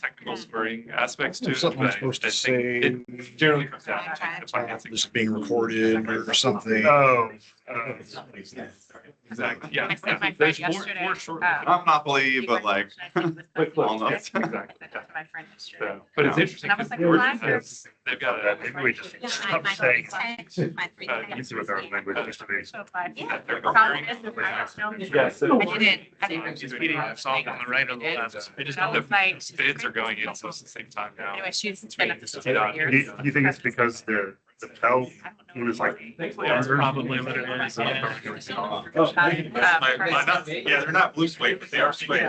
technical spurring aspects to it. Something I'm But supposed to I think say. it generally comes down to financing. This is being recorded or something. Oh, exactly. Yeah. I sent my friend There's yesterday. more short. Not Monopoly, but like, almost. I sent my friend yesterday. So, but it's interesting. And I was like, Georgia why? has- They've got a. Maybe we just stop saying, you see what our language used to be. So if I- Yeah. Problem is, if I don't know- Yeah, so- I didn't. She's reading a song on the right or the left. They just don't That know was if like- bids are going in so it's the same time now. Anyway, she's been at this for Yeah. years. You think it's because the bell was like. That's probably what it is. Yeah. Yeah, they're not blue suede, but they are suede.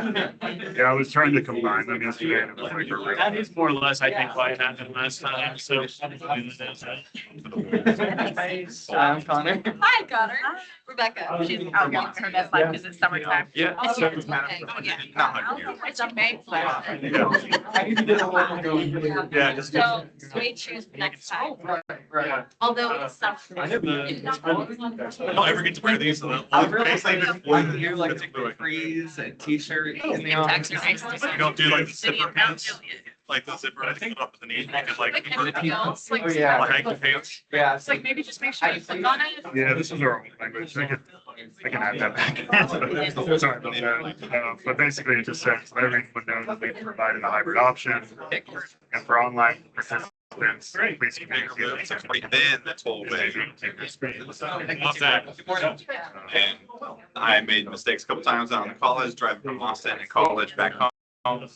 Yeah, I was trying to combine them yesterday and it was like. a That is more or less, I think, why it happened last time, so. I'm Connor. Hi, Connor. Rebecca. She's out getting her deadline because it's summertime. Yeah. Oh, So- it's okay. Oh, yeah. Not 100 years. It's a May. Yeah, just. So suede shoes next time. Although it's summer. I don't ever get to wear these. So I'm really basically excited just to hear like capris and t-shirt in the It's office. actually nice to see. You don't do like the City zipper of Mount pants, Juliet. like the zipper, I think up at the knee, you could like, Like everything else, like, Oh, yeah. like hiking pants. Yeah. it's like maybe just make sure you click on it. Yeah, this is our own language. I can add that back. Sorry about that. But basically it just says everyone knows that we provide a hybrid option. And for online participants, please communicate. It's right then, that's whole way. Love that. And I made mistakes a couple times out in college, driving from Austin in college back home.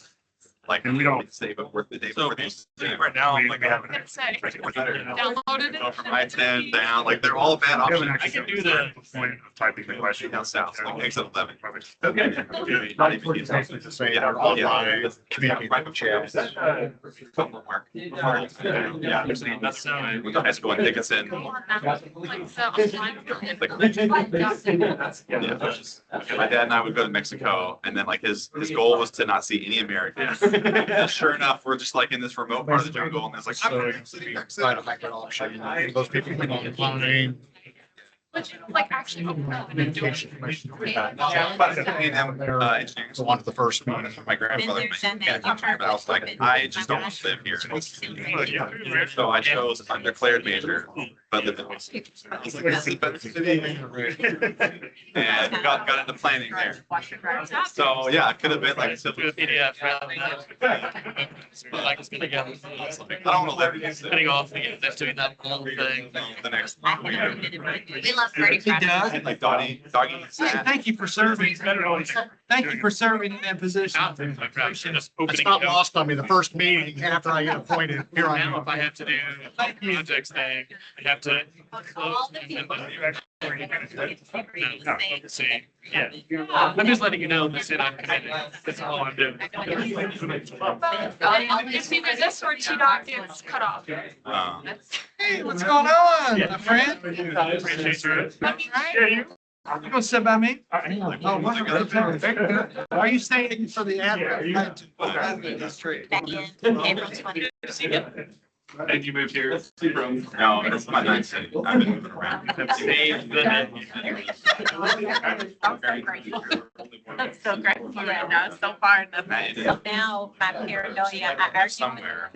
Like, And we don't- say, but work the day So before this. right now, I'm We like, haven't. It's like, Go downloaded from it. I-10 down, like, they're all bad We haven't options. actually I can do the- point of typing the question. Down south, like exit 11. Okay. Not even used. To say Yeah, our online that's- community right before chat. homework. Yeah, there's the, that's, high school in Dickinson. Yeah, that's just- my dad and I would go to Mexico, and then like his goal was to not see any Americans. And sure enough, we're just like in this remote part of the jungle, and it's like, I'm gonna see New York City. Provide a hybrid option. Those people who on the phone. But you like actually. Communication. But A&M, engineering So one of the first meetings. my grandfather, but I was like, I just don't want to live here. So I chose undeclared major, but lived in and got into planning there. So yeah, it could have been like, Do a PDF rather than. Like it's gonna get. I don't want to live in this Cutting off, again, that's doing that whole thing. the next. We love Freddie Fred. Like doggy. Thank you for serving. Thank you for serving in that position. Just It's opening not it up. lost on me. The first meeting after I get appointed, here I Now, am. if I have to do projects thing, I have to. All the people. See, yeah, I'm just letting you know that's it, I'm committed, that's all I'm doing. It's either this or T-Dot gets cut off. Hey, what's going on, my friend? Appreciate your. Yeah, you. You gonna sit by me? Oh, what? Are you staying for the advert? That's true. Back in April 20. And you moved here from. No, it's my ninth city. I've been moving around. I'm so grateful right now. It's so far enough. So now my paranoia, I argue Somewhere.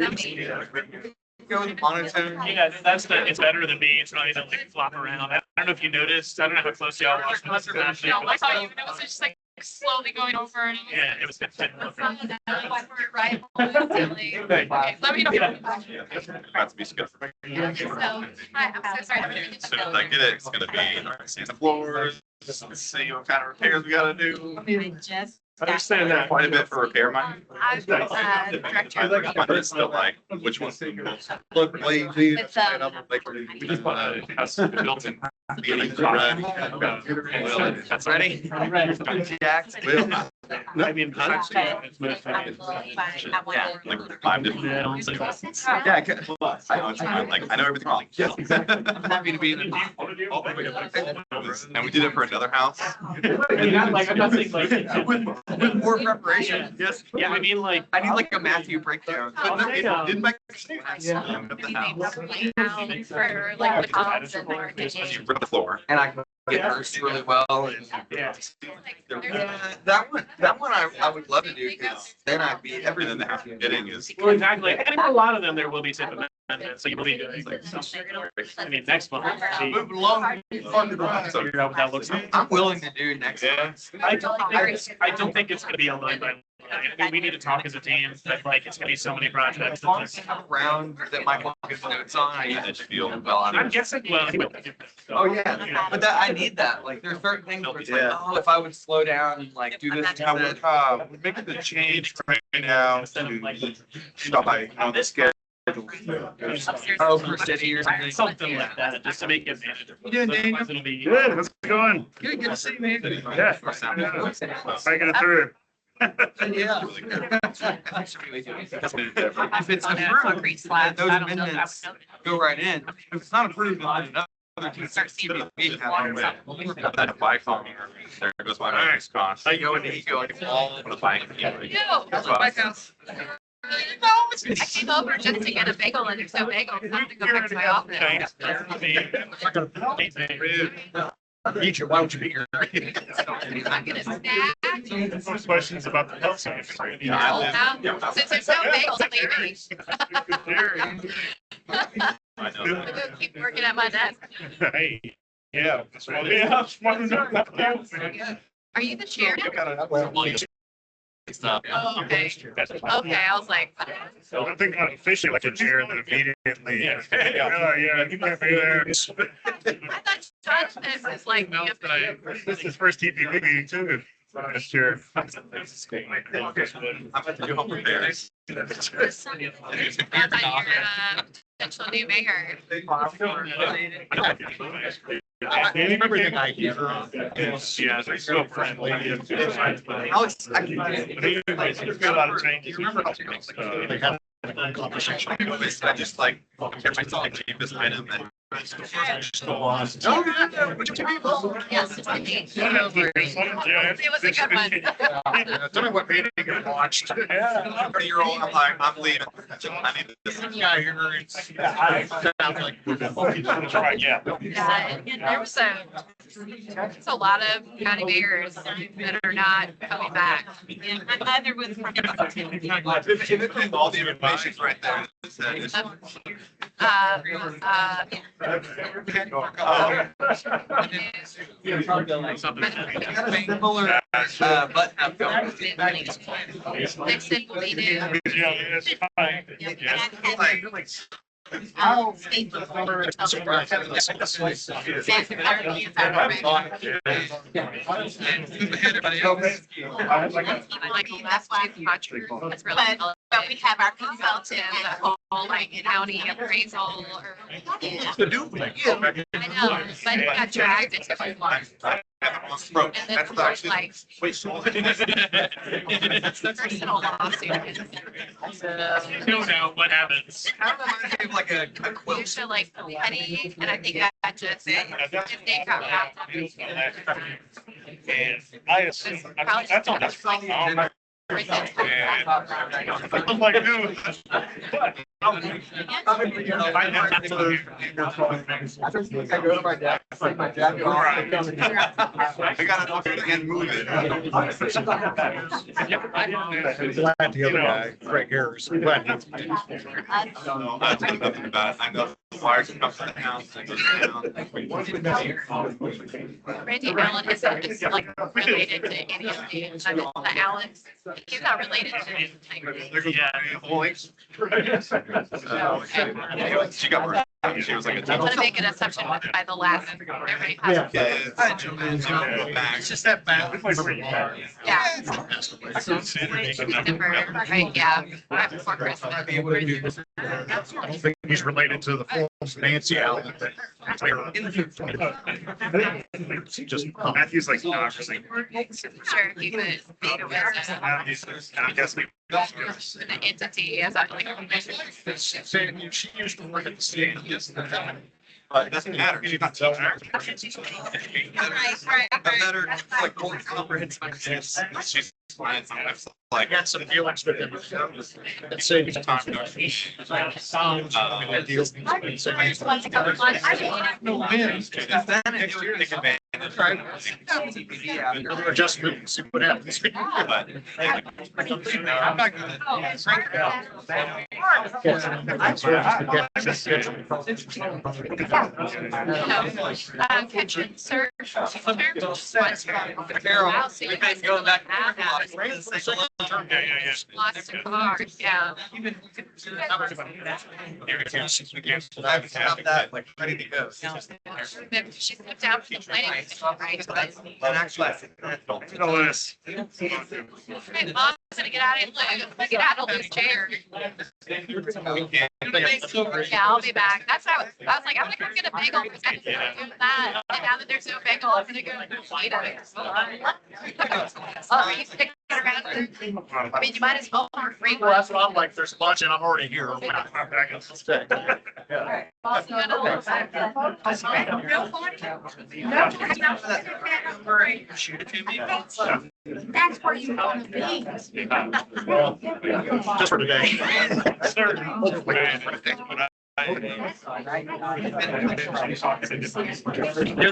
Go with monotone. Yeah, that's it's better than me, it's not even like flop around, I don't know if you noticed, I don't know how close y'all watched this. No, I saw you, and it was just like slowly going over and. Yeah, it was. right. Okay, Let me know. About to be good. So, hi, I'm so sorry. As soon as I get it, it's gonna be sand the floors, just see what kind of repairs we gotta do. I just. I understand that. Quite a bit for repair, mine. I'm director. But it's still like, which one's the most? Look, lady. With, We just bought a house built in. That's ready? Jack's. I mean. I want Like 5 different. Yeah, it's like- Yeah, I know it's fine, like, I know everything wrong. Yes, exactly. I'm happy to be in the. And we did it for another house. Like, I'm not saying like. With more preparation. Yes. Yeah, I mean, like. I need like a Matthew breakdown. But it didn't make sense. Yeah. At the house. for like the columns and You rip the floor. And I it hurts really well. And Yeah. that one I would love to do because then I'd be And then everything. the half hitting is. Well, exactly. And for a lot of them, there will be tip amendments, so you will be doing some. I mean, next month, we'll Move along. figure out what that looks like. I'm willing to do next month. I don't think it's gonna be a line by line. I mean, we need to talk as a team, but like, it's gonna be so many projects. As long as I have a round that Michael gives notes on, I Edgefield. well, I'm guessing, well. oh yeah, but that I need that. Like there's certain things where it's like, Yeah. oh, if I would slow down and like do this. Now, we're making the change right now to stop by on the schedule. Oh, for city or something. Something like that, just to make it manageable. You doing, Daniel? Otherwise it'll be. Good, how's it going? Good to see you, man. Yeah. Making it through. Yeah. If it's approved, then those amendments go right in. If it's not approved, then another two Start seeing we have. That bike farm, there goes my next cost. I go into ego like all The bike. No, That's my house. I came over just to get a bagel and there's no bagel. So I have to go back to my office. Egypt, why would you be here? I'm gonna snack. Some questions about the health science. Since there's no bagels, I'm leaving. I know I'm that. gonna keep working at my desk. Hey, yeah. Yeah. Are you the chair now? Oh, okay. Okay, I was like, I think I'm officially like a chair and then immediately. Yeah, you might be there. I thought John Smith was like, This is first TPP meeting too. Last year. I'm about to go home with Barry's. potential new mayor. Remember the night here? Yeah, they're so friendly. Alex, I can. There's been a lot of changes. They had a conversation. I just like, kept myself like keep this item and. Yes, it's a date. It was a good one. Tell me what meeting you watched. 30-year-old, I'm like, I'm leaving. I need this. Yeah, here it's. Sounds like. Yeah. Yeah, and there was there's a lot of county mayors that are not coming back. Either with. All the information's right there. It's- Similar, button up going. Nixon will be new. Yeah, it's fine. Yeah. I'll speak before. Everybody else. Like, that's why it's really. But we have our consultant, the whole like county appraisal or. The new one. I know, but it got dragged into too long. Bro, And then that's we're actually. like, Wait, so. personal lawsuit. You don't know what happens. Kind of reminds me of like a quilt. Used to like petty, and I think that just, his name got wrapped up. And I assume, that's all that's from. I'm like, dude. I go to my desk, take my jacket off. I gotta look and move it. Glad the other guy, Greg Harris, glad he. No, I know nothing about it. I know the wires come to the house. I go down. Randy Allen is like related to any of the Allens. He's not related to anything. She got work. She was like a. I'm gonna make an assumption by the last. Everybody has. It's just that bad. Yeah. December, right, yeah, right before Christmas. I don't think he's related to the full Nancy Allen. Just. Matthew's like, not really. Sure, he could be the business, I guess we. an entity as a like. Saying she used to work at the state. But it doesn't matter. She's not telling her. Right. Better, like, more comprehensive. She's fine. I'm like, I got some feelings with him. It saves time. I just want to come on. No wins. next year, take advantage TBD after. Or just move and see what happens. But I'm not gonna drink Kitchen search. Carol, we've been going back and forth. Lots of cars, yeah. I have that like ready to go. Then she stepped out from the planning commission, right? But And actually, hey, Mom's gonna get out of get out of Lou's chair. Yeah, I'll be back. That's how I was like, I'm gonna go get a bagel because I didn't do that. And now that there's no bagel, I'm gonna go eat it. Oh, you stick around. I mean, you might as well bring Well, that's what I'm like, there's lunch and I'm already here. Real funny. shoot it to me. That's where you want to be. Just for today. They're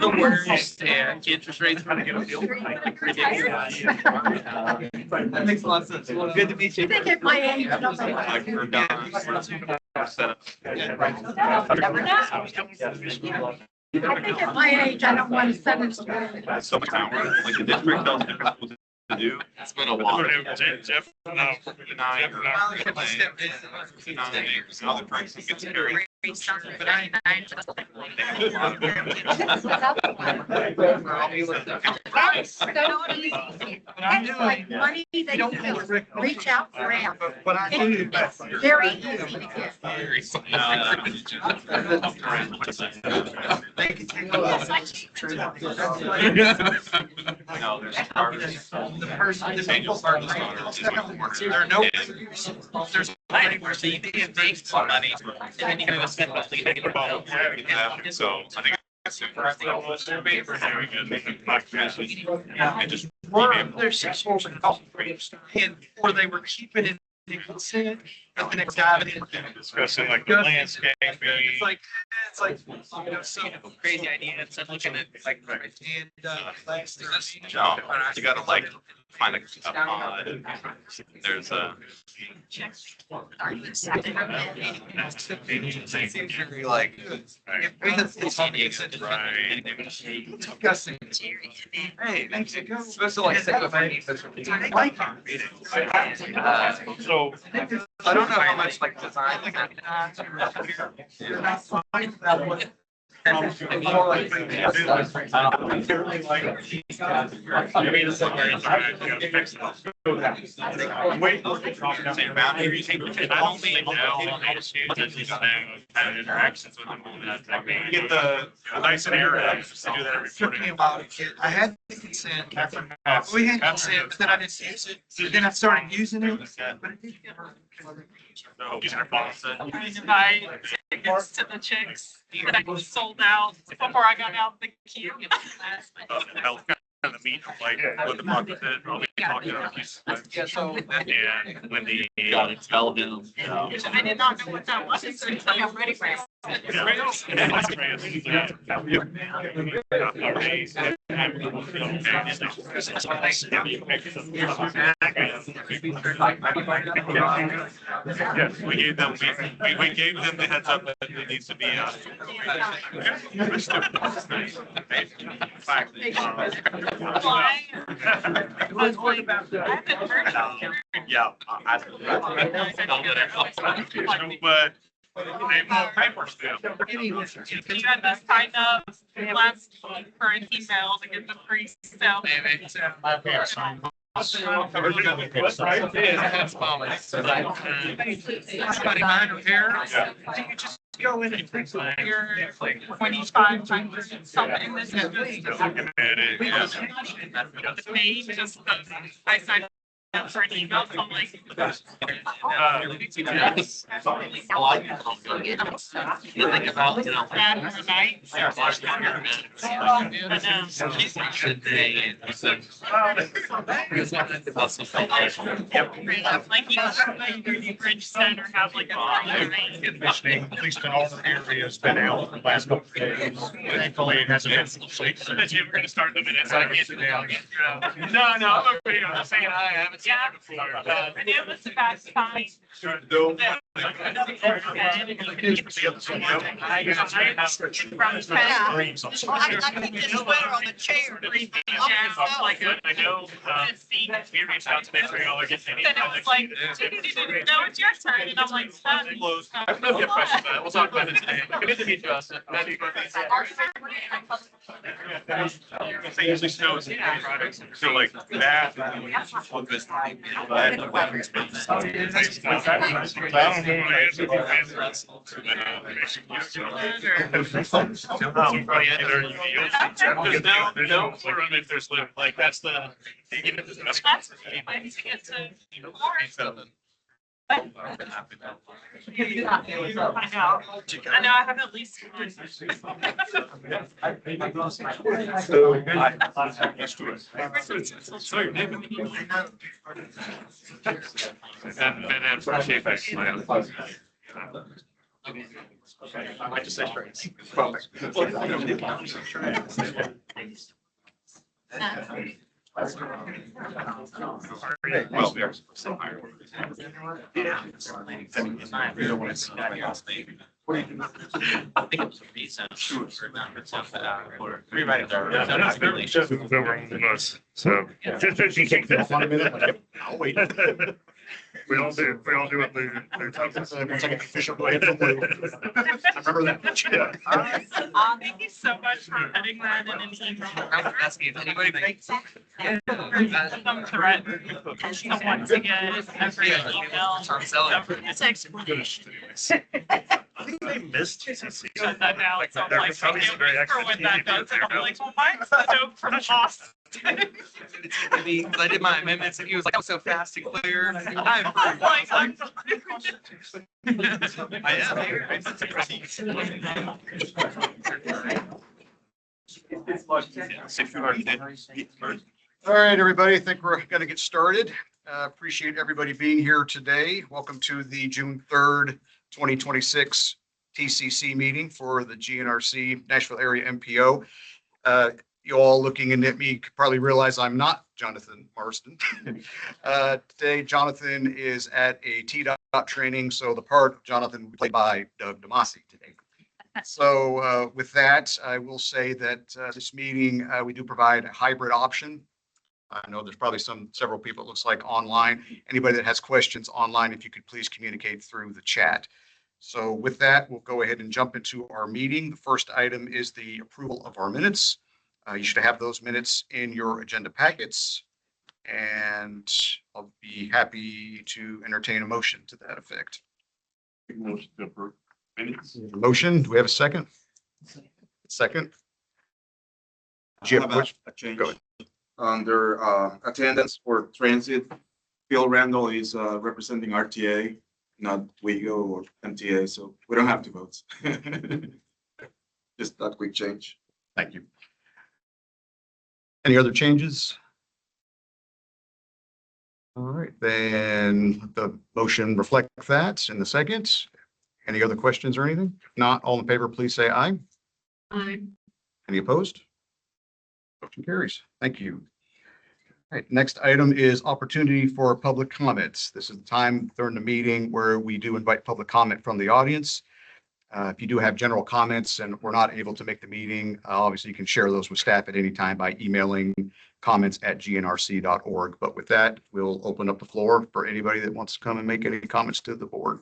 the worst, and interest rates are gonna get That makes a lot of sense. Well, good to meet you. I think at my age, I don't think- like we're done. Set up. Never know. I think at my age, I don't want to send it to. So much time, like the district tells different people to do. It's been a lot. Jeff, no. Denying or denying, other person gets carried. But I. That's so easy. It's like money that you can reach out for help. But I do. It's very easy to get. They can take No, there's starters. the person, the Daniel people. starters. There are no. There's money where so you can make some money. And then you can go spend money. So I think it's super. And just. There's 6 holes in golf. And or they were keeping it in consent. And the next guy. Discussing like the landscape. It's like, you know, some crazy idea. It's looking at like, and, No, you gotta like find a pod. And there's a. Seems very like, it's disgusting. Hey, thanks. It's supposed to like stick with me. I like it. So. I don't know how much like design. Wait. I don't think now they just use it, just kind of interactions with them. I mean, get the nice and air to do that Took me recording. a while to get, I had the consent. We had consent, but then I didn't use it. Then I started using it. But it didn't get her. So, using their faucet. Buy tickets to the chicks that I sold out before I got out the queue. And the meat, like, with the bucket that I'll be talking about. Yeah, so. And when the. Tell him. I did not know what that was, so I'm ready for it. We gave them, we gave them the heads up that it needs to be, Why? I was like, I haven't heard about it. Yeah. But they want paper still. You had this kind of last current email to get the pre-sale. Somebody mind repair. You could just go in and fix it. You're 25 times something this is just. Looking at it, yeah. The page just, I signed for an email from like. Think about, you know. Bad or night. Should they? Like you bridge center have like a. Conditioning, at least in all the areas, been out the last couple of days. Thankfully, it hasn't been. That you were gonna start the minutes. I can't do that. No, I'm okay. I'm saying hi. I haven't seen you before. I knew it was a fast time. No. I keep this sweater on the chair. I know, we reached out to them, so y'all are getting any. Then it was like, no, it's your turn, and I'm like, I don't know if you have questions, but we'll talk about it today. Good to meet you, Austin. They usually snows in products, so like that. I don't know what I answered. No, if there's like, that's the. that's anyway, to get to. I know, I have at least one. And for KFX, I might just say straight. Well, we are so high. I think it was a recent. Rewriting So. If you can't fit one minute, I'll wait. We all do it. Once I get the official blade from Lou. I remember that. Thank you so much for putting that in an email. I'm asking if anybody thinks. Some threat someone to get every email. Tom Selleck. It's explanation. I think they missed TCC. Shut that down. Like, So I'm there like, was probably I some can't very wait for when excellent that does. And I'm there. like, well, mine's the joke from Austin. Because I did my amendments and he was like, oh, so fast and clear. I'm like, I'm. I am here. All right, everybody, I think we're going to get started. Appreciate everybody being here today. Welcome to the June 3rd, 2026 TCC meeting for the GNRC Nashville Area MPO. You all looking in at me could probably realize I'm not Jonathan Marsden. Today, Jonathan is at a TDOT training, so the part of Jonathan will be played by Doug DeMasi today. So with that, I will say that this meeting, we do provide a hybrid option. I know there's probably several people, it looks like online. Anybody that has questions online, if you could please communicate through the chat. So with that, we'll go ahead and jump into our meeting. The first item is the approval of our minutes. You should have those minutes in your agenda packets. And I'll be happy to entertain a motion to that effect. Motion to approve minutes. Motion, do we have a second? Second? Jim, which, A change. go ahead. Under attendance for transit, Phil Randall is representing RTA, not WEGO or MTA, so we don't have to vote. Just that quick change. Thank you. Any other changes? All right, then the motion reflect that in the second. Any other questions or anything? If not, all in favor, please say aye. Aye. Any opposed? Motion carries. Thank you. All right, next item is opportunity for public comments. This is the time during the meeting where we do invite public comment from the audience. If you do have general comments and we're not able to make the meeting, obviously you can share those with staff at any time by emailing comments@gnrc.org. But with that, we'll open up the floor for anybody that wants to come and make any comments to the board.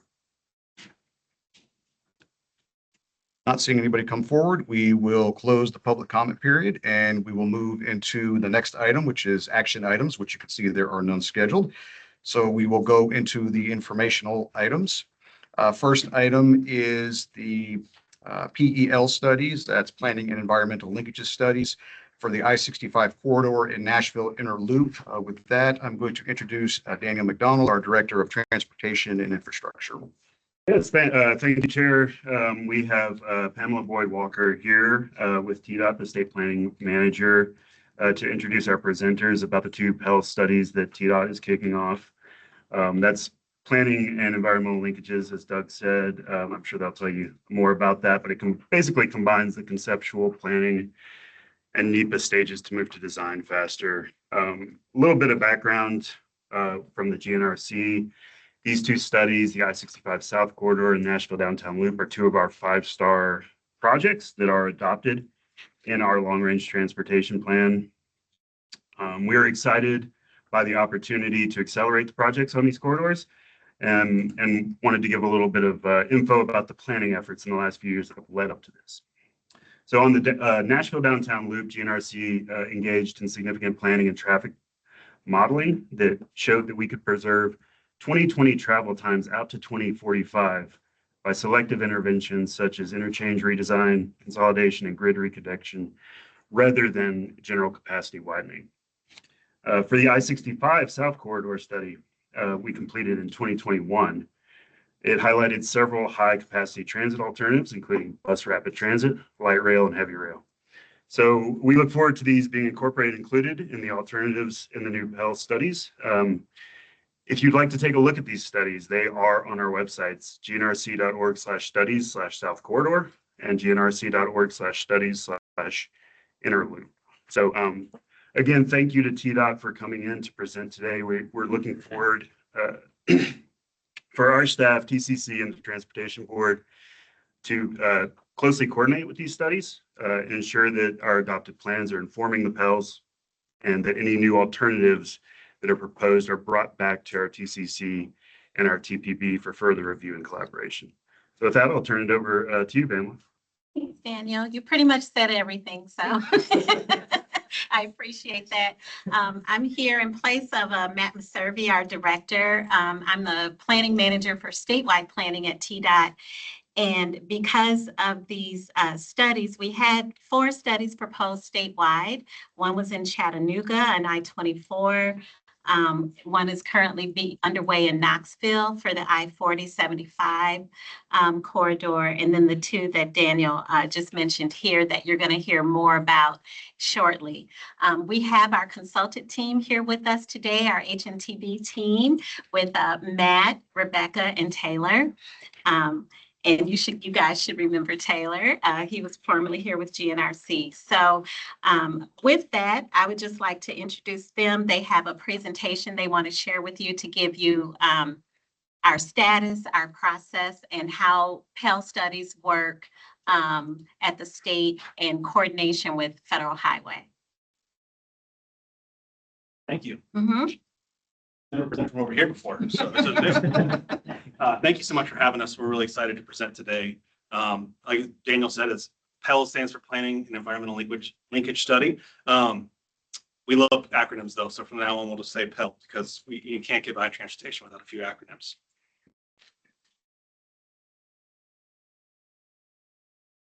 Not seeing anybody come forward, we will close the public comment period and we will move into the next item, which is action items, which you can see there are none scheduled. So we will go into the informational items. First item is the PEL studies, that's planning and environmental linkages studies. for the I-65 corridor in Nashville Inner Loop. With that, I'm going to introduce Daniel McDonald, our Director of Transportation and Infrastructure. Yes, thank you, Chair. We have Pamela Boyd Walker here with TDOT, the State Planning Manager, to introduce our presenters about the two Pell studies that TDOT is kicking off. That's planning and environmental linkages, as Doug said. I'm sure they'll tell you more about that, but it basically combines the conceptual planning and NEPA stages to move to design faster. A little bit of background from the GNRC. These two studies, the I-65 South Corridor and Nashville Downtown Loop, are two of our 5-star projects that are adopted in our long-range transportation plan. We're excited by the opportunity to accelerate the projects on these corridors and wanted to give a little bit of info about the planning efforts in the last few years that have led up to this. So on the Nashville Downtown Loop, GNRC engaged in significant planning and traffic modeling that showed that we could preserve 2020 travel times out to 2045 by selective interventions such as interchange redesign, consolidation, and grid reconnection, rather than general capacity widening. For the I-65 South Corridor study we completed in 2021, it highlighted several high-capacity transit alternatives, including bus rapid transit, light rail, and heavy rail. So we look forward to these being included in the alternatives in the new Pell studies. If you'd like to take a look at these studies, they are on our websites, gnrc.org/studies/South Corridor and gnrc.org/studies/Inner Loop. So again, thank you to TDOT for coming in to present today. We're looking forward for our staff, TCC and the Transportation Board, to closely coordinate with these studies and ensure that our adopted plans are informing the Pels and that any new alternatives that are proposed are brought back to our TCC and our TPB for further review and collaboration. So with that, I'll turn it over to you, Pamela. Thanks, Daniel. You pretty much said everything, so I appreciate that. I'm here in place of Matt Maservi, our director. I'm the planning manager for statewide planning at TDOT. And because of these studies, we had 4 studies proposed statewide. One was in Chattanooga on I-24. One is currently underway in Knoxville for the I-40/75 corridor. And then the 2 that Daniel just mentioned here that you're going to hear more about shortly. We have our consultant team here with us today, our HNTB team with Matt, Rebecca, and Taylor. And you guys should remember Taylor. He was formerly here with GNRC. So with that, I would just like to introduce them. They have a presentation they want to share with you to give you our status, our process, and how Pell studies work at the state in coordination with Federal Highway. Thank you. Mm-hmm. Never presented from over here before. So this is new. Thank you so much for having us. We're really excited to present today. Like Daniel said, Pell stands for Planning and Environmental Linkage Study. We love acronyms though, so from now on we'll just say Pell because you can't get by transportation without a few acronyms.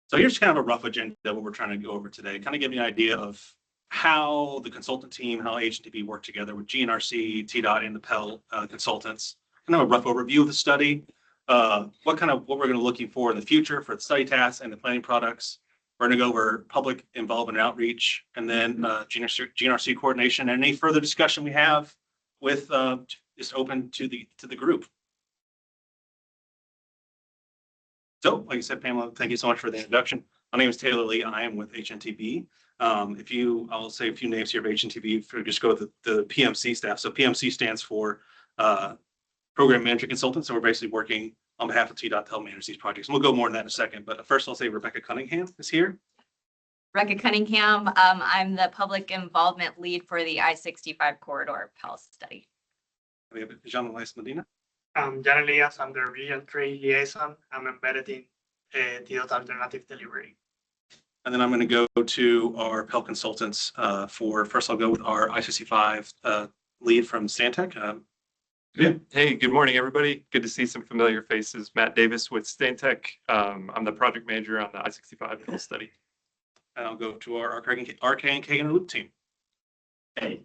So here's kind of a rough agenda of what we're trying to go over today, kind of give you an idea of how the consultant team, how HNTB work together with GNRC, TDOT, and the Pell consultants. Kind of a rough overview of the study, what we're going to looking for in the future for the study tasks and the planning products. We're going to go over public involvement and outreach, and then GNRC coordination, and any further discussion we have with is open to the group. So, like I said, Pamela, thank you so much for the introduction. My name is Taylor Lee. I am with HNTB. I'll say a few names here of HNTB. If we just go with the PMC staff. So PMC stands for Program Management Consultants. So we're basically working on behalf of TDOT to help manage these projects. And we'll go more on that in a second. But first, I'll say Rebecca Cunningham is here. Rebecca Cunningham. I'm the public involvement lead for the I-65 corridor Pell study. We have Jean-Louis Medina. I'm Jan Elias. I'm the Region 3 liaison. I'm embedded in TDOT Alternative Delivery. And then I'm going to go to our Pell consultants first I'll go with our I-65 lead from Stantec. Yeah. Hey, good morning, everybody. Good to see some familiar faces. Matt Davis with Stantec. I'm the project manager on the I-65 Pell study. And I'll go to our RK and Loop team. Hey,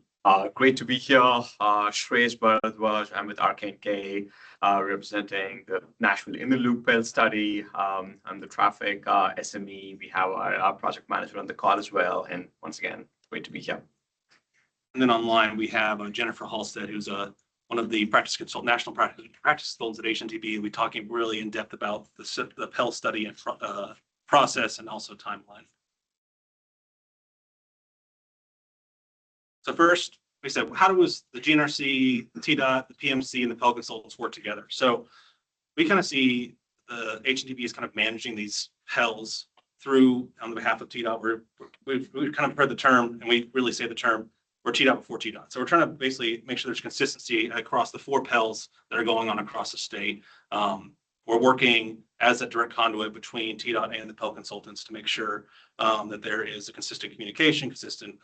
great to be here. Shresh Bharadwaj, I'm with RK&K, representing the Nashville in the Loop Bell study. I'm the traffic SME. We have our project manager on the call as well. And once again, great to be here. And then online, we have Jennifer Halstead, who's one of the national practice consultants at HNTB. We're talking really in depth about the Pell study and process and also timeline. So first, we said, how does the GNRC, the TDOT, the PMC, and the Pell consultants work together? So we kind of see the HNTB is kind of managing these Pells through on behalf of TDOT. We've kind of heard the term, and we really say the term, we're TDOT before TDOT. So we're trying to basically make sure there's consistency across the 4 Pells that are going on across the state. We're working as a direct conduit between TDOT and the Pell consultants to make sure that there is a consistent communication, consistent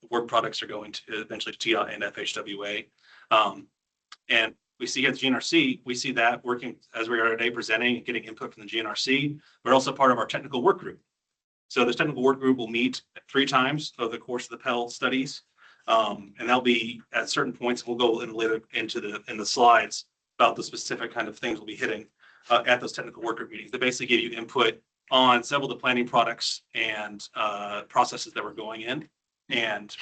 work products are going to eventually to TDOT and FHWA. And we see at the GNRC, we see that working as we are today presenting and getting input from the GNRC, but also part of our technical work group. So this technical work group will meet 3 times over the course of the Pell studies. And they'll be at certain points, we'll go in later into the slides about the specific kind of things we'll be hitting at those technical work group meetings. They basically give you input on several of the planning products and processes that we're going in. And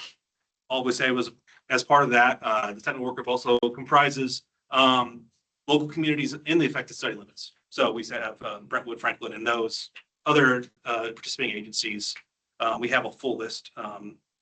all we say was, as part of that, the technical work group also comprises local communities in the affected study limits. So we have Brentwood, Franklin, and those other participating agencies. We have a full list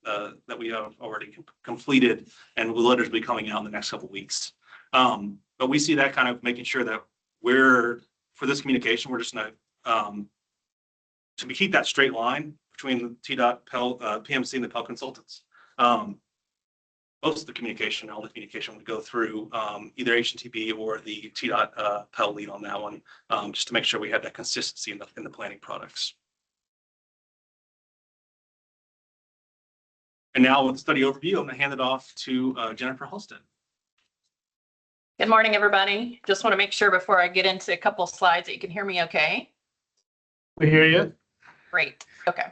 that we have already completed, and the letters will be coming out in the next couple of weeks. But we see that kind of making sure that for this communication, we're just going to keep that straight line between the TDOT, Pell, PMC, and the Pell consultants. Most of the communication, all the communication would go through either HNTB or the TDOT Pell lead on that one, just to make sure we have that consistency in the planning products. And now with the study overview, I'm going to hand it off to Jennifer Halstead. Good morning, everybody. Just want to make sure before I get into a couple of slides that you can hear me okay. We hear you. Great. Okay.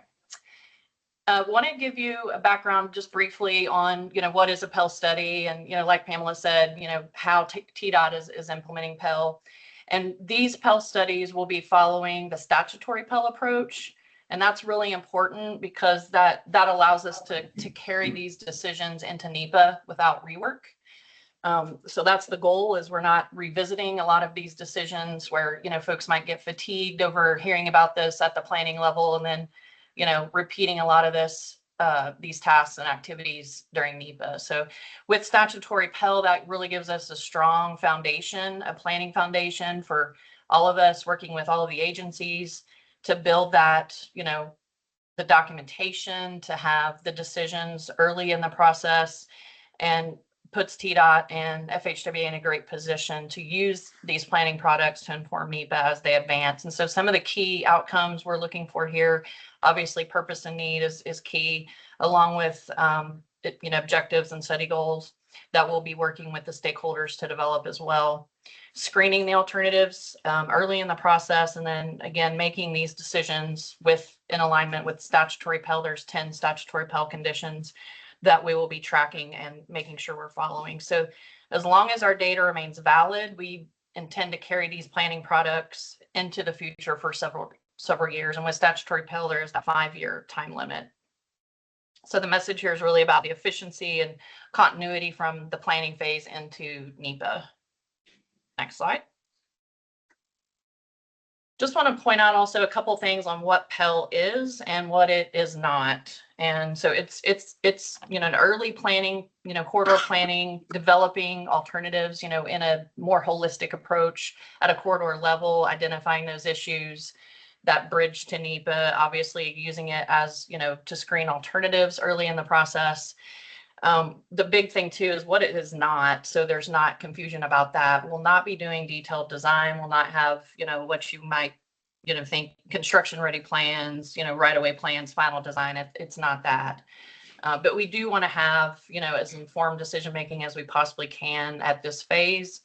Want to give you a background just briefly on, what is a Pell study and, like Pamela said, how TDOT is implementing Pell. And these Pell studies will be following the statutory Pell approach. And that's really important because that allows us to carry these decisions into NEPA without rework. So that's the goal, is we're not revisiting a lot of these decisions where, folks might get fatigued over hearing about this at the planning level and then, repeating a lot of these tasks and activities during NEPA. So with statutory Pell, that really gives us a strong foundation, a planning foundation for all of us working with all of the agencies to build that, the documentation, to have the decisions early in the process, and puts TDOT and FHWA in a great position to use these planning products to inform NEPA as they advance. And so some of the key outcomes we're looking for here, obviously purpose and need is key, along with objectives and study goals that we'll be working with the stakeholders to develop as well. Screening the alternatives early in the process, and then again making these decisions in alignment with statutory Pell. There's 10 statutory Pell conditions that we will be tracking and making sure we're following. So as long as our data remains valid, we intend to carry these planning products into the future for several years. And with statutory Pell, there is that 5-year time limit. So the message here is really about the efficiency and continuity from the planning phase into NEPA. Next slide. Just want to point out also a couple things on what Pell is and what it is not. And so it's an early planning, corridor planning, developing alternatives, in a more holistic approach at a corridor level, identifying those issues that bridge to NEPA, obviously using it as, to screen alternatives early in the process. The big thing too is what it is not. So there's not confusion about that. We'll not be doing detailed design. We'll not have, what you might, think construction ready plans, right away plans, final design. It's not that. But we do want to have, as informed decision making as we possibly can at this phase,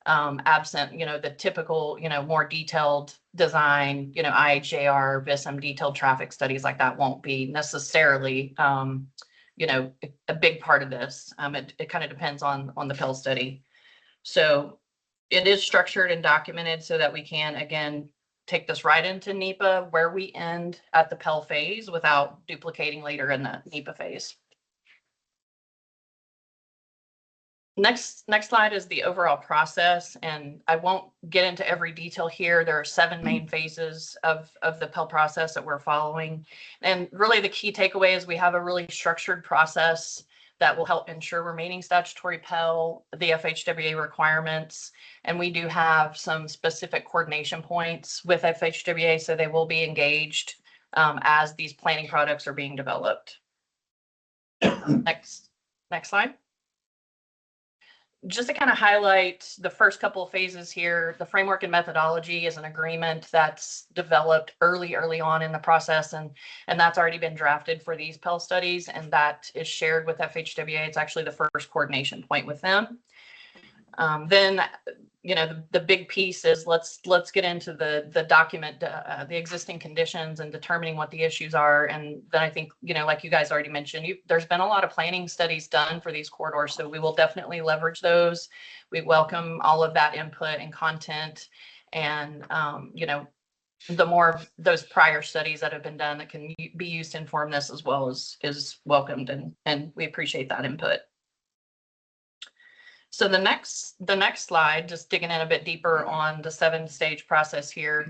absent, the typical, more detailed design, IHJR, VISM detailed traffic studies like that won't be necessarily, a big part of this. It kind of depends on the Pell study. So it is structured and documented so that we can, again, take this right into NEPA where we end at the Pell phase without duplicating later in the NEPA phase. Next slide is the overall process, and I won't get into every detail here. There are 7 main phases of the Pell process that we're following. And really the key takeaway is we have a really structured process that will help ensure we're meeting statutory Pell, the FHWA requirements, and we do have some specific coordination points with FHWA, so they will be engaged as these planning products are being developed. Next slide. Just to kind of highlight the first couple of phases here, the framework and methodology is an agreement that's developed early on in the process, and that's already been drafted for these Pell studies, and that is shared with FHWA. It's actually the first coordination point with them. Then, the big piece is let's get into the document, the existing conditions and determining what the issues are. And then I think, like you guys already mentioned, there's been a lot of planning studies done for these corridors, so we will definitely leverage those. We welcome all of that input and content, and the more of those prior studies that have been done that can be used to inform this as well is welcomed, and we appreciate that input. So the next slide, just digging in a bit deeper on the 7-stage process here,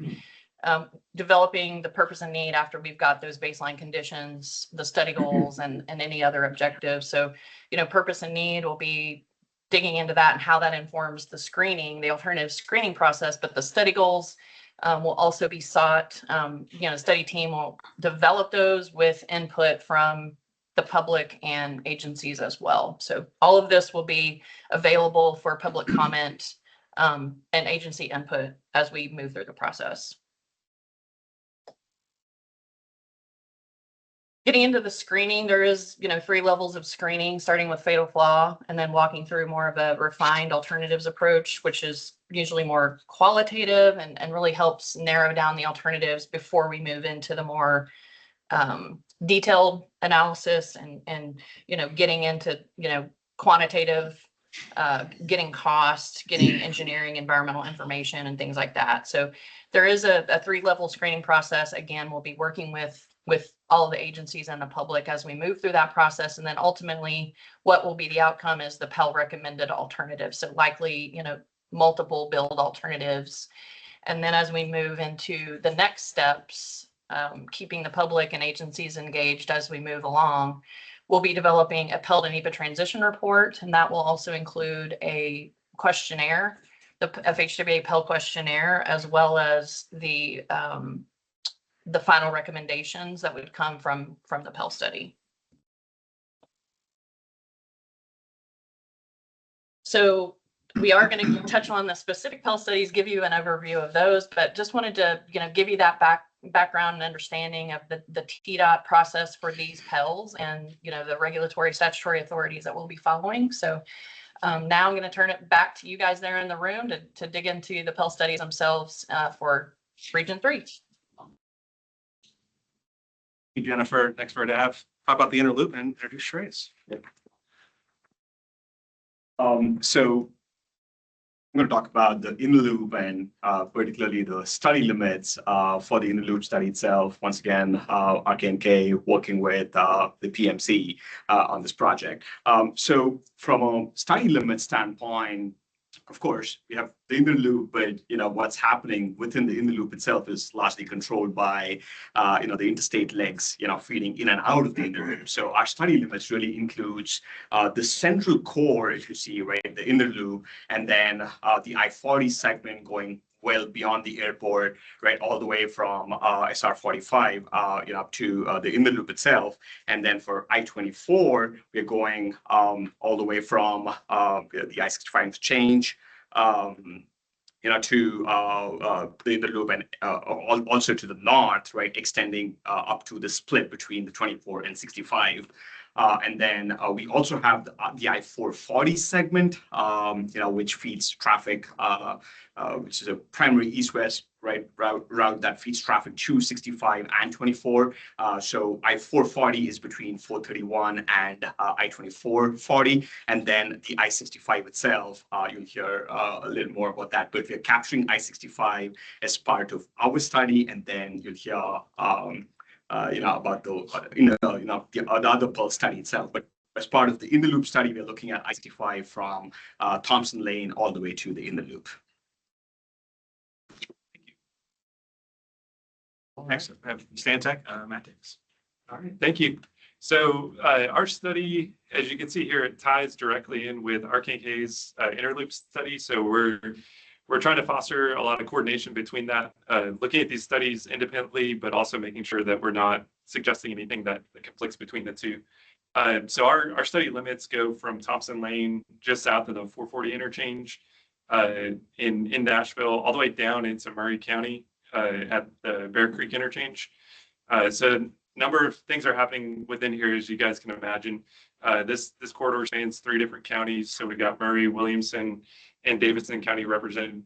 developing the purpose and need after we've got those baseline conditions, the study goals, and any other objectives. So, purpose and need will be digging into that and how that informs the screening, the alternative screening process, but the study goals will also be sought. Study team will develop those with input from the public and agencies as well. So all of this will be available for public comment and agency input as we move through the process. Getting into the screening, there is, 3 levels of screening, starting with fatal flaw and then walking through more of a refined alternatives approach, which is usually more qualitative and really helps narrow down the alternatives before we move into the more detailed analysis and getting into quantitative, getting cost, getting engineering, environmental information, and things like that. So there is a 3-level screening process. Again, we'll be working with all of the agencies and the public as we move through that process, and then ultimately what will be the outcome is the Pell recommended alternative. So likely multiple build alternatives, and then as we move into the next steps, keeping the public and agencies engaged as we move along, we'll be developing a Pell to NEPA transition report, and that will also include a questionnaire, the FHWA Pell questionnaire, as well as the final recommendations that would come from the Pell study. So we are going to touch on the specific Pell studies, give you an overview of those, but just wanted to give you that background and understanding of the TDOT process for these Pells and the regulatory statutory authorities that we'll be following. So now I'm going to turn it back to you guys there in the room to dig into the Pell studies themselves for Region 3. Hey, Jennifer, next for Dav. How about the inner loop and introduce Shreyas? So I'm going to talk about the inner loop and particularly the study limits for the inner loop study itself. Once again, RK&K working with the PMC on this project. So from a study limit standpoint, of course, we have the inner loop, but what's happening within the inner loop itself is largely controlled by the interstate legs, feeding in and out of the inner loop. So our study limits really includes the central core, if you see, right, the inner loop, and then the I-40 segment going well beyond the airport, right, all the way from SR 45, up to the inner loop itself. And then for I-24, we're going all the way from the I-65 interchange, to the inner loop, and also to the north, right, extending up to the split between the 24 and 65. And then we also have the I-440 segment, which feeds traffic, which is a primary east-west route that feeds traffic to 65 and 24. So I-440 is between 431 and I-2440. And then the I-65 itself, you'll hear a little more about that. But we're capturing I-65 as part of our study, and then you'll hear about the other Pulse study itself. But as part of the in the loop study, we're looking at I-65 from Thompson Lane all the way to the in the loop. Next, I have Stantec, Matt Davis. All right, thank you. So our study, as you can see here, it ties directly in with RKK's interloop study. So we're trying to foster a lot of coordination between that, looking at these studies independently, but also making sure that we're not suggesting anything that conflicts between the two. So our study limits go from Thompson Lane, just south of the 440 interchange in Nashville, all the way down into Murray County at the Bear Creek interchange. So a number of things are happening within here, as you guys can imagine. This corridor spans 3 different counties. So we've got Murray, Williamson, and Davidson County represented.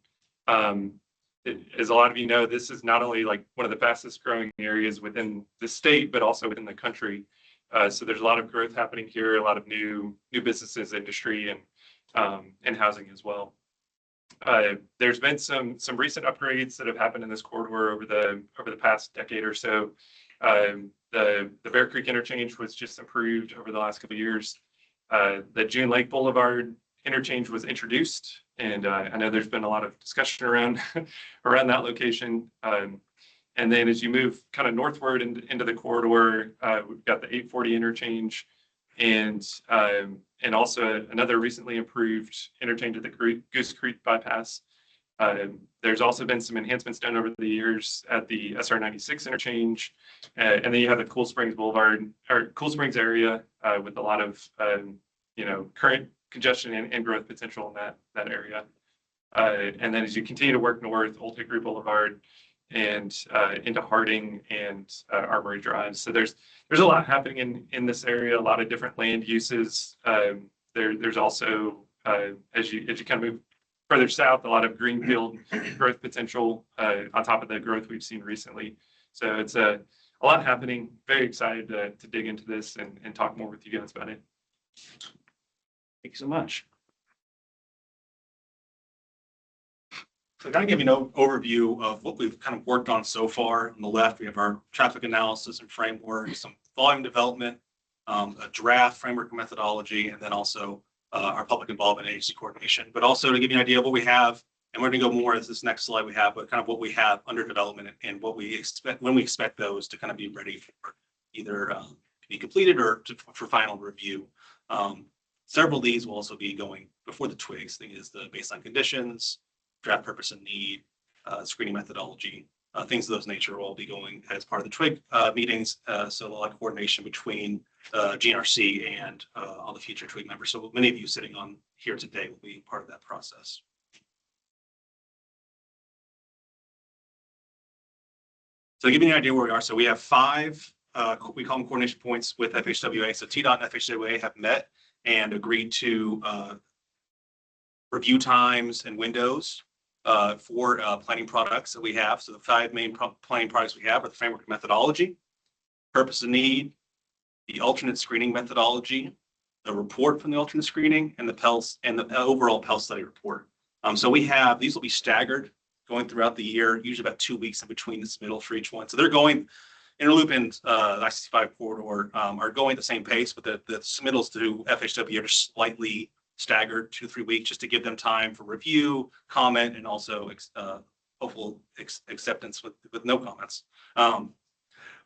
As a lot of you know, this is not only like one of the fastest growing areas within the state, but also within the country. So there's a lot of growth happening here, a lot of new businesses, industry, and housing as well. There's been some recent upgrades that have happened in this corridor over the past decade or so. The Bear Creek interchange was just improved over the last couple of years. The June Lake Boulevard interchange was introduced, and I know there's been a lot of discussion around that location. And then as you move kind of northward into the corridor, we've got the 840 interchange, and also another recently improved interchange at the Goose Creek bypass. There's also been some enhancements done over the years at the SR 96 interchange, and then you have the Cool Springs Boulevard or Cool Springs area with a lot of current congestion and growth potential in that area. And then as you continue to work north, Old Hickory Boulevard and into Harding and Armory Drive. So there's a lot happening in this area, a lot of different land uses. There's also as you kind of move further south, a lot of greenfield growth potential on top of the growth we've seen recently. So it's a lot happening. Very excited to dig into this and talk more with you guys about it. Thank you so much. So kind of give you an overview of what we've kind of worked on so far. On the left, we have our traffic analysis and framework, some volume development, a draft framework methodology, and then also our public involvement and agency coordination. But also to give you an idea of what we have, and we're going to go more as this next slide we have, but kind of what we have under development and what we expect, when we expect those to kind of be ready for either to be completed or for final review. Several of these will also be going before the twigs. Thing is the baseline conditions, draft purpose and need, screening methodology, things of those nature will all be going as part of the twig meetings. So a lot of coordination between GNRC and all the future twig members. So many of you sitting on here today will be part of that process. So to give you an idea where we are, so we have 5, we call them coordination points with FHWA. So TDOT and FHWA have met and agreed to review times and windows for planning products that we have. So the 5 main planning products we have are the framework methodology, purpose and need, the alternate screening methodology, the report from the alternate screening, and the PELS and the overall PELS study report. So we have, these will be staggered going throughout the year, usually about 2 weeks in between the submittal for each one. So they're going, Interloop and the I-65 corridor are going at the same pace, but the submittals to FHW are slightly staggered 2 to 3 weeks just to give them time for review, comment, and also hopeful acceptance with no comments.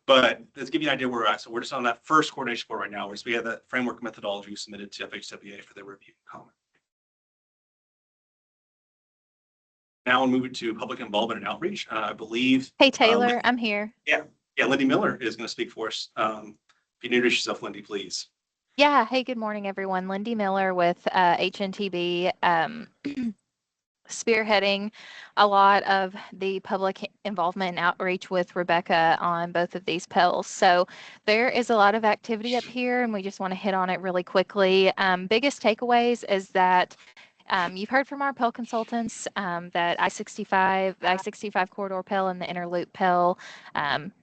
But let's give you an idea where we're at. So we're just on that first coordination board right now, where we have that framework methodology submitted to FHWA for their review and comment. Now we'll move it to public involvement and outreach. I believe. Hey, Taylor, I'm here. Yeah, Lindy Miller is going to speak for us. If you introduce yourself, Lindy, please. Yeah. Hey, good morning, everyone. Lindy Miller with HNTB. spearheading a lot of the public involvement and outreach with Rebecca on both of these PELs. So there is a lot of activity up here, and we just want to hit on it really quickly. Biggest takeaways is that you've heard from our PEL consultants that I-65, the I-65 corridor PEL and the inner loop PEL,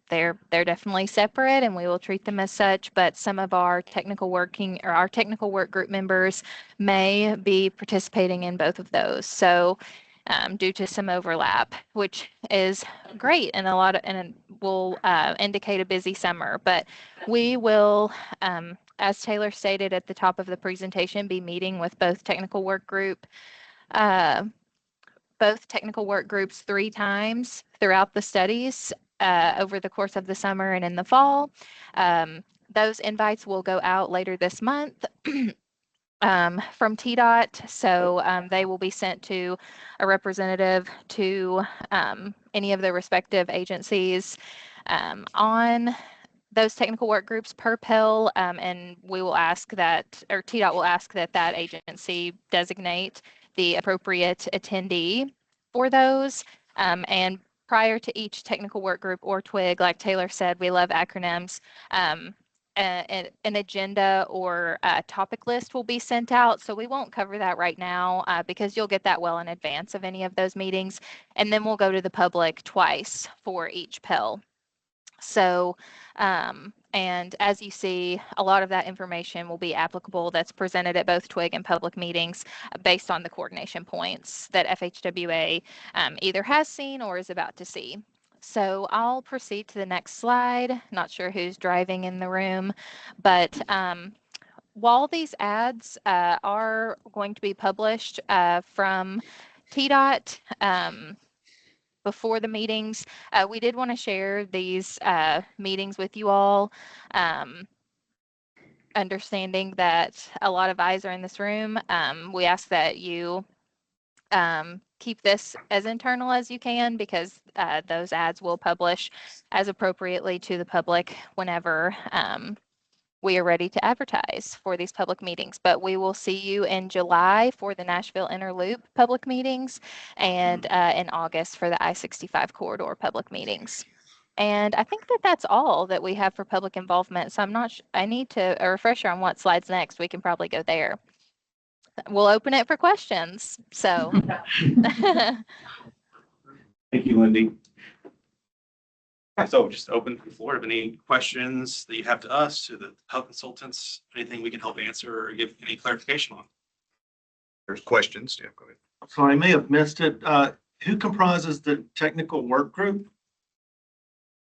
they're definitely separate, and we will treat them as such. But some of our technical work group members may be participating in both of those. So due to some overlap, which is great and it will indicate a busy summer. But we will, as Taylor stated at the top of the presentation, be meeting with both technical work groups 3 times throughout the studies over the course of the summer and in the fall. Those invites will go out later this month. From TDOT, so they will be sent to a representative to any of the respective agencies on those technical work groups per PEL, and we will ask that, or TDOT will ask that that agency designate the appropriate attendee for those. And prior to each technical work group or TWIG, like Taylor said, we love acronyms. An agenda or a topic list will be sent out. So we won't cover that right now because you'll get that well in advance of any of those meetings. And then we'll go to the public twice for each PEL. So, and as you see, a lot of that information will be applicable that's presented at both TWIG and public meetings based on the coordination points that FHWA either has seen or is about to see. So I'll proceed to the next slide. Not sure who's driving in the room, but while these ads are going to be published from TDOT before the meetings, we did want to share these meetings with you all, understanding that a lot of eyes are in this room. We ask that you keep this as internal as you can, because those ads will publish as appropriately to the public whenever we are ready to advertise for these public meetings. But we will see you in July for the Nashville Inner Loop public meetings and in August for the I-65 corridor public meetings. And I think that that's all that we have for public involvement. So I'm not, I need a refresher on what slide's next. We can probably go there. We'll open it for questions. So. Thank you, Lindy. So just open the floor. If any questions that you have to us, to the health consultants, anything we can help answer or give any clarification on. There's questions. Yeah, go ahead. So I may have missed it. Who comprises the technical work group?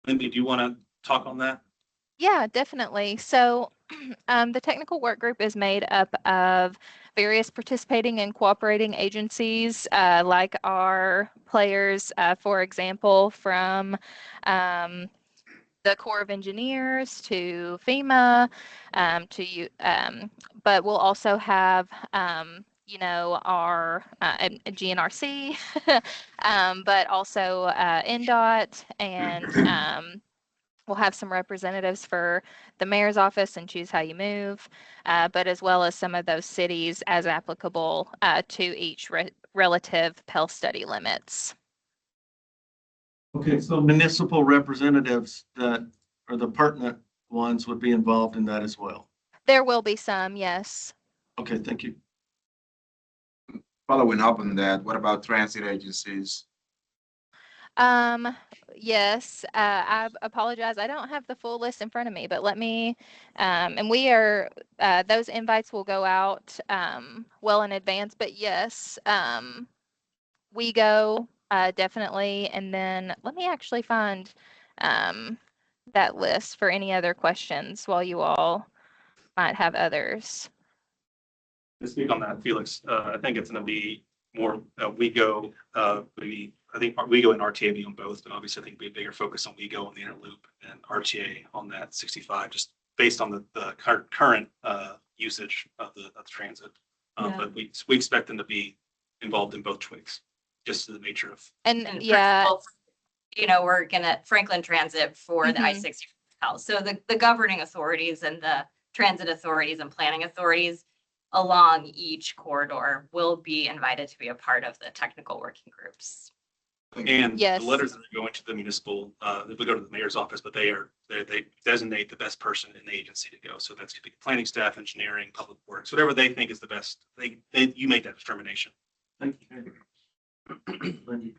Lindy, do you want to talk on that? Yeah, definitely. So the technical work group is made up of various participating and cooperating agencies, like our players, for example, from the Corps of Engineers to FEMA, but we'll also have you know, our GNRC, but also NDOT, and we'll have some representatives for the mayor's office and Choose How You Move, but as well as some of those cities as applicable to each relative PEL study limits. Okay, so municipal representatives that are the pertinent ones would be involved in that as well. There will be some, yes. Okay, thank you. Following up on that, what about transit agencies? Yes, I apologize. I don't have the full list in front of me, but let me, and we are, those invites will go out well in advance, but yes, we go definitely. And then let me actually find that list for any other questions while you all might have others. To speak on that, Felix, I think it's going to be more WeGo, maybe I think WeGo and RTA be on both, but obviously I think it'll be a bigger focus on WeGo on the inner loop and RTA on that 65, just based on the current usage of the transit. Yeah. But we expect them to be involved in both twigs, just to the nature of. And And yeah, you know, we're gonna Franklin Transit for the I-65 house. So the governing authorities and the transit authorities and planning authorities along each corridor will be invited to be a part of the technical working groups. And Yes. the letters that are going to the municipal, if we go to the mayor's office, but they designate the best person in the agency to go. So that's gonna be planning staff, engineering, public works, whatever they think is the best. You make that determination. Thank you. Lindsay.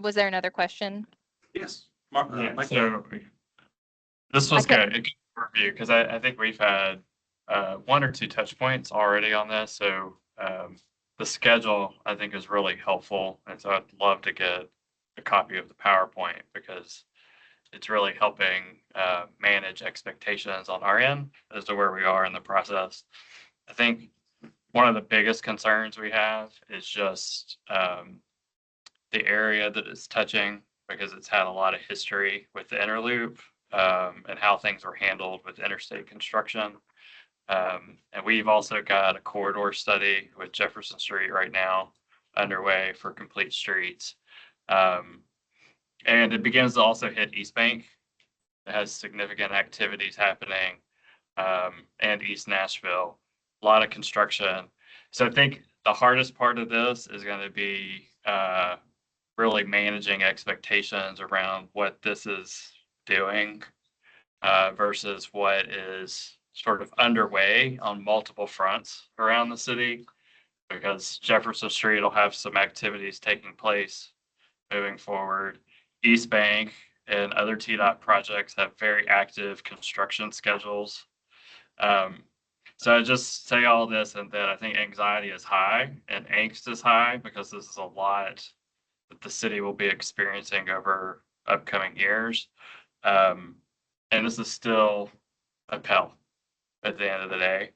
Was there another question? Yes. Yeah, Mike? so this was Okay. good, a good review, because I think we've had one or two touch points already on this, so the schedule, I think, is really helpful, and so I'd love to get a copy of the PowerPoint, because it's really helping manage expectations on our end as to where we are in the process. I think one of the biggest concerns we have is just the area that it's touching, because it's had a lot of history with the inner loop and how things were handled with interstate construction. And we've also got a corridor study with Jefferson Street right now underway for complete streets. And it begins to also hit East Bank. It has significant activities happening, and East Nashville, a lot of construction. So I think the hardest part of this is going to be really managing expectations around what this is doing versus what is sort of underway on multiple fronts around the city, because Jefferson Street will have some activities taking place moving forward. East Bank and other TDOT projects have very active construction schedules. So I just say all this, and that I think anxiety is high and angst is high, because this is a lot that the city will be experiencing over upcoming years. And this is still a Pell at the end of the day.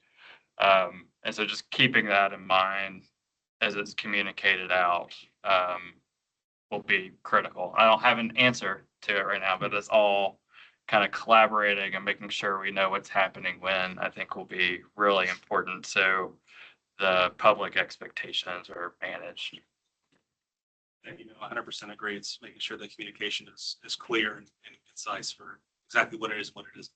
And so just keeping that in mind as it's communicated out will be critical. I don't have an answer to it right now, but it's all kind of collaborating and making sure we know what's happening when, I think, will be really important. So the public expectations are managed. And, 100% agree. It's making sure the communication is clear and concise for exactly what it is and what it is.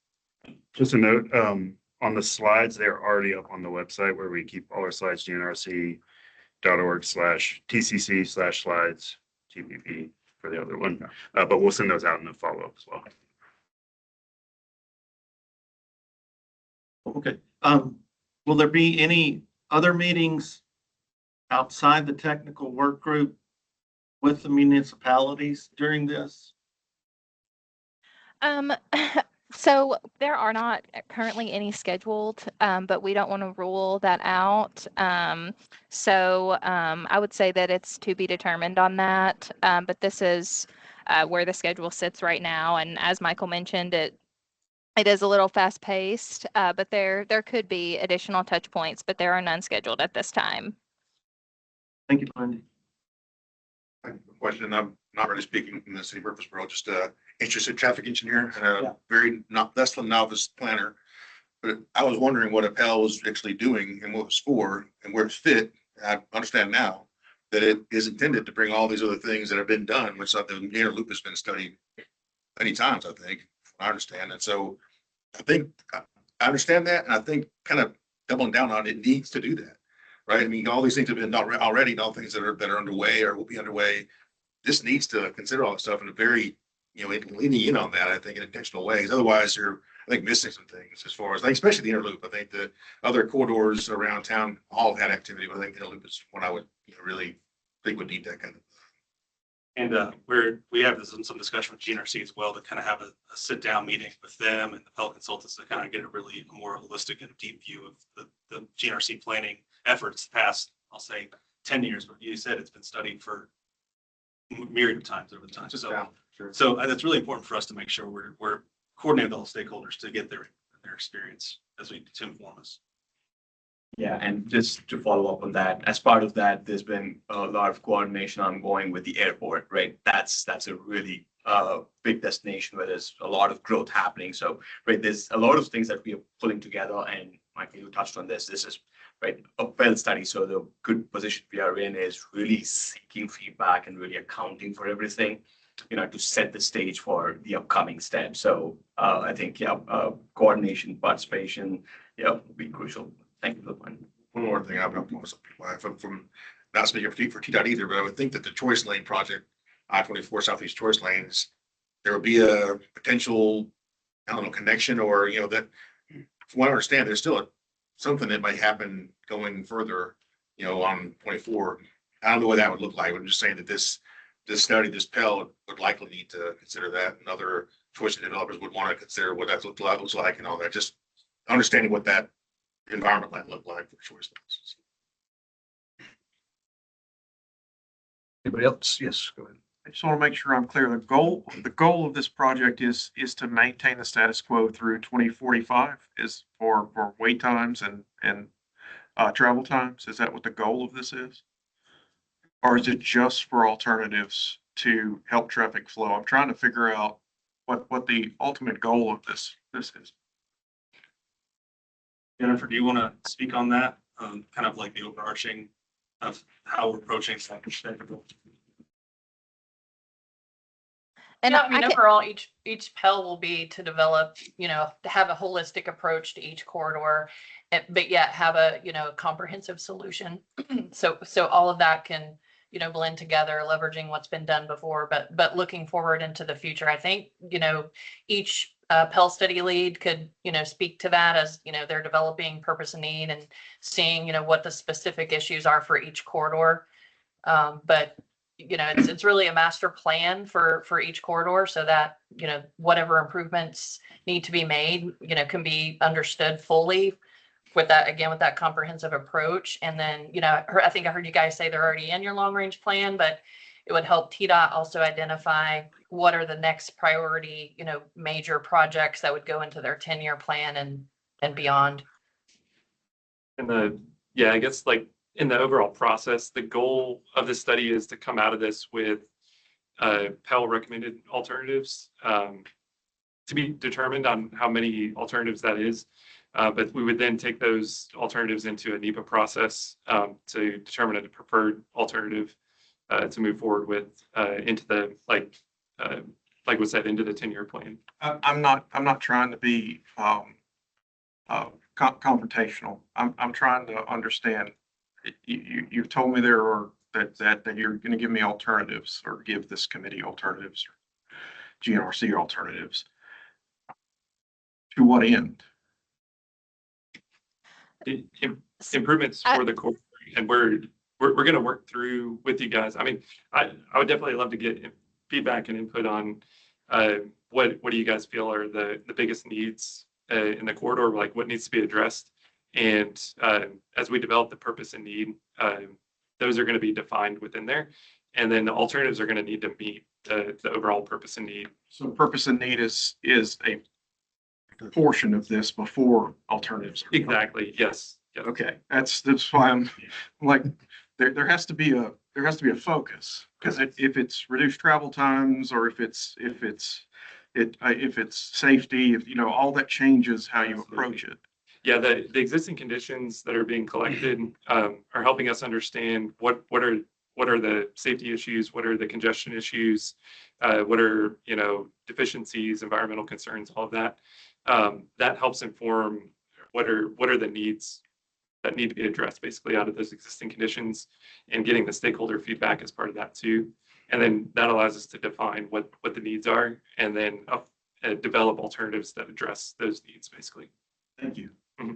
Just a note, on the slides, they're already up on the website where we keep all our slides, gnrc.org/TCC/slides, TPP for the other one. But we'll send those out in the follow-up as well. Okay. Will there be any other meetings outside the technical work group with the municipalities during this? So there are not currently any scheduled, but we don't want to rule that out. So I would say that it's to be determined on that. But this is where the schedule sits right now. And as Michael mentioned, it is a little fast paced, but there could be additional touch points, but there are none scheduled at this time. Thank you, Lindy. Question. I'm not really speaking from the city purpose bureau, just interested traffic engineer and a very less than novice planner. But I was wondering what Appel was actually doing and what it was for and where it's fit. I understand now that it is intended to bring all these other things that have been done, which the inner loop has been studied many times, I think, I understand. And so I think I understand that. And I think kind of doubling down on it needs to do that. Right. I mean, all these things have been done already, and all things that are underway or will be underway. This needs to consider all this stuff in a very, leaning in on that, I think, in intentional ways. Otherwise, you're, I think, missing some things as far as, like, especially the inner loop. I think the other corridors around town all had activity, but I think the inner loop is one I would really think would need that kind of. And we have some discussion with GNRC as well to kind of have a sit-down meeting with them and the Pell consultants to kind of get a really more holistic and deep view of the GNRC planning efforts past, I'll say, 10 years. But you said it's been studied for myriad of times over the time. So that's really important for us to make sure we're coordinating with all stakeholders to get their experience as we to inform us. Yeah, and just to follow up on that, as part of that, there's been a lot of coordination ongoing with the airport, right? That's a really big destination where there's a lot of growth happening. So, right, there's a lot of things that we are pulling together, and Michael, you touched on this. This is right, a Pell study. So the good position we are in is really seeking feedback and really accounting for everything, to set the stage for the upcoming steps. So I think, coordination, participation, will be crucial. Thank you for the point. One more thing, I'm not from not speaking for TDOT either, but I would think that the choice lane project, I-24 Southeast Choice Lanes, there would be a potential, I don't know, connection or, that, from what I understand, there's still something that might happen going further, on 24. I don't know what that would look like. I'm just saying that this study, this Pell would likely need to consider that, and other choice developers would want to consider what that looks like and all that. Just understanding what that environment might look like for choice lanes. Anybody else? Yes, go ahead. I just want to make sure I'm clear. The goal of this project is to maintain the status quo through 2045 is for wait times and travel times. Is that what the goal of this is? Or is it just for alternatives to help traffic flow? I'm trying to figure out what the ultimate goal of this is. Jennifer, do you want to speak on that? Kind of like the overarching of how we're approaching second. And Yeah, I mean, overall, each Pell will be to develop, to have a holistic approach to each corridor, but yet have a, a comprehensive solution. So all of that can, blend together, leveraging what's been done before, but looking forward into the future. I think, each Pell study lead could, speak to that as, they're developing purpose and need and seeing, what the specific issues are for each corridor. But it's really a master plan for each corridor so that, whatever improvements need to be made, can be understood fully with that comprehensive approach. And then, I think I heard you guys say they're already in your long range plan, but it would help TDOT also identify what are the next priority, major projects that would go into their 10-year plan and beyond. And I guess like in the overall process, the goal of the study is to come out of this with Pell recommended alternatives to be determined on how many alternatives that is. But we would then take those alternatives into a NEPA process to determine a preferred alternative to move forward with into the like was said, into the 10-year plan. I'm not trying to be confrontational. I'm trying to understand. You've told me that you're going to give me alternatives or give this committee alternatives or GNRC alternatives. To what end? Improvements for the core, and we're going to work through with you guys. I mean, I would definitely love to get feedback and input on what do you guys feel are the biggest needs in the corridor, like what needs to be addressed. And as we develop the purpose and need, those are going to be defined within there. And then the alternatives are going to need to meet the overall purpose and need. So purpose and need is a portion of this before alternatives. Exactly. Yes. Yep. Okay. That's why I'm like, there has to be a focus, because if it's reduced travel times or if it's safety, all that changes how you approach it. Yeah, the existing conditions that are being collected are helping us understand what are the safety issues, what are the congestion issues, what are deficiencies, environmental concerns, all of that. That helps inform what are the needs that need to be addressed basically out of those existing conditions, and getting the stakeholder feedback as part of that too. And then that allows us to define what the needs are, and then develop alternatives that address those needs basically. Thank you. Mm-hmm.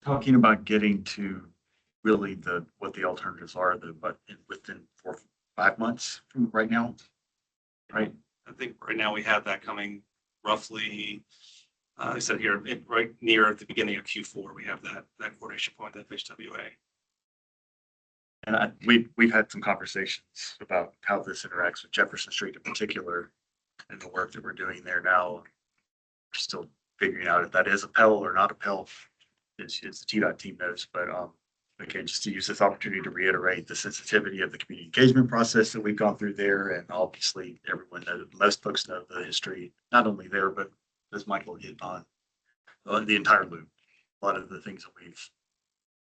Talking about getting to really what the alternatives are, but within 4 or 5 months from right now, right? I think right now we have that coming roughly, I said here, right near at the beginning of Q4, we have that coordination point, that HWA. And we've had some conversations about how this interacts with Jefferson Street in particular, and the work that we're doing there now. We're still figuring out if that is a Pell or not a Pell, as the TDOT team knows. But again, just to use this opportunity to reiterate the sensitivity of the community engagement process that we've gone through there, and obviously everyone knows, most folks know the history, not only there, but as Michael hit on, the entire loop. a lot of the things that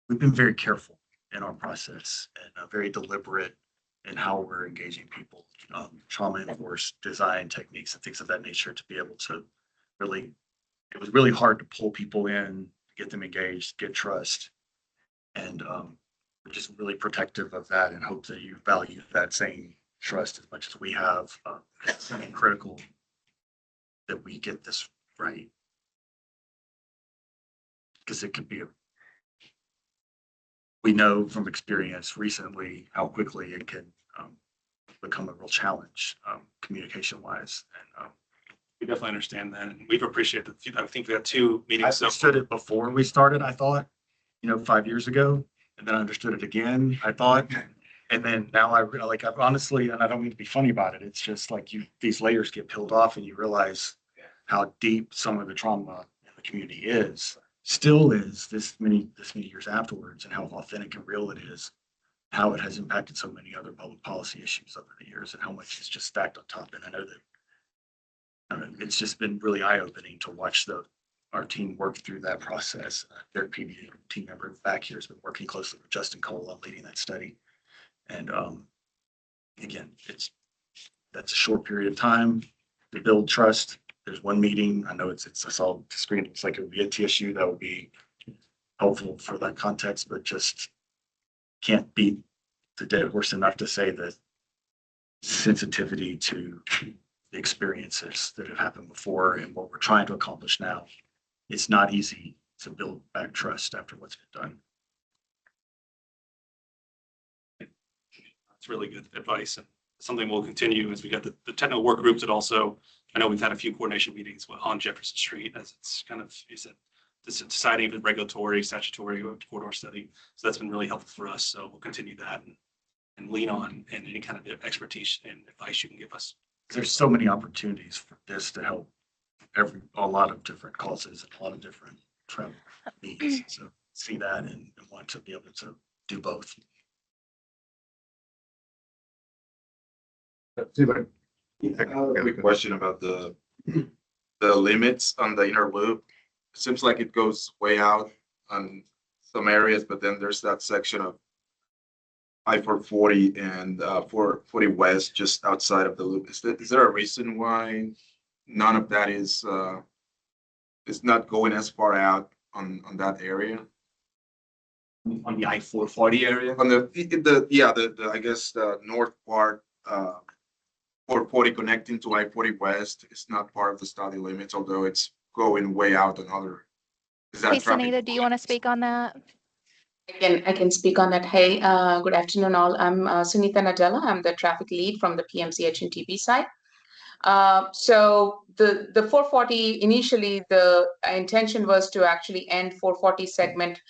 we've been very careful in our process and very deliberate in how we're engaging people, trauma-informed design techniques and things of that nature to be able to really, it was really hard to pull people in, get them engaged, get trust. And we're just really protective of that and hope that you value that same trust as much as we have. It's critical that we get this right. Because it could be we know from experience recently how quickly it can become a real challenge communication wise. And We definitely understand that. And we've appreciated the, I think we had 2 I meetings. So understood it before we started, I thought, 5 years ago, and then I understood it again, I thought. And then now I've honestly, and I don't mean to be funny about it, it's just like these layers get peeled off and you realize how deep some of the trauma in the community still is this many years afterwards, and how authentic and real it is, how it has impacted so many other public policy issues over the years, and how much is just stacked on top. And I know that it's just been really eye-opening to watch our team work through that process. Their PD team member back here has been working closely with Justin Cole on leading that study. And again, that's a short period of time to build trust. There's one meeting. I know I saw the screen. It's like it would be at TSU. That would be helpful for that context, but just can't beat the dead horse enough to say that sensitivity to the experiences that have happened before and what we're trying to accomplish now. It's not easy to build back trust after what's been done. it's really good advice and something we'll continue as we got the technical work groups. And also, I know we've had a few coordination meetings on Jefferson Street as it's kind of, you said, deciding if it's regulatory, statutory, or corridor study. So that's been really helpful for us. So we'll continue that and lean on and any kind of expertise and advice you can give us. There's so many opportunities for this to help a lot of different causes and a lot of different travel needs. So see that and want to be able to do both. I have a question about the limits on the inner loop. It seems like it goes way out on some areas, but then there's that section of I-440 and 440 West just outside of the loop. Is there a reason why none of that is not going as far out on that area? On the I-440 area? On the I guess the north part, 440 connecting to I-40 West is not part of the study limits, although it's going way out on other. Hey, Sunita, do you want to speak on that? I can speak on that. Hey, good afternoon all. I'm Sunita Nadella. I'm the traffic lead from the PMC HNTP side. So the 440, initially the intention was to actually end 440 segment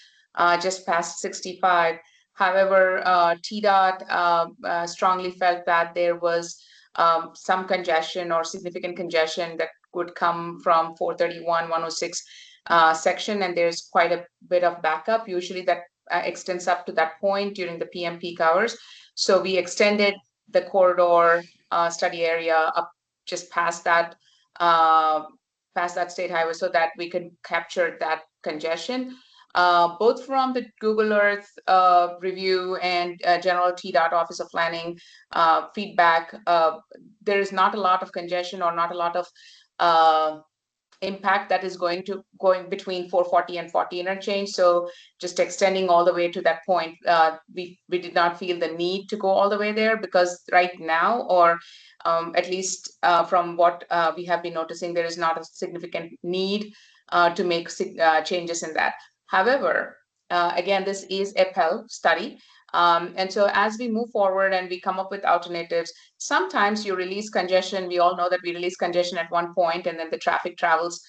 just past 65. However, TDOT strongly felt that there was some congestion or significant congestion that would come from 431, 106 section, and there's quite a bit of backup. Usually that extends up to that point during the PM peak hours. So we extended the corridor study area up just past that state highway so that we could capture that congestion. Both from the Google Earth review and general TDOT Office of Planning feedback, there is not a lot of congestion or not a lot of impact that is going between 440 and 40 interchange. So just extending all the way to that point, we did not feel the need to go all the way there, because right now, or at least from what we have been noticing, there is not a significant need to make changes in that. However, again, this is a Pell study. And so as we move forward and we come up with alternatives, sometimes you release congestion. We all know that we release congestion at one point and then the traffic travels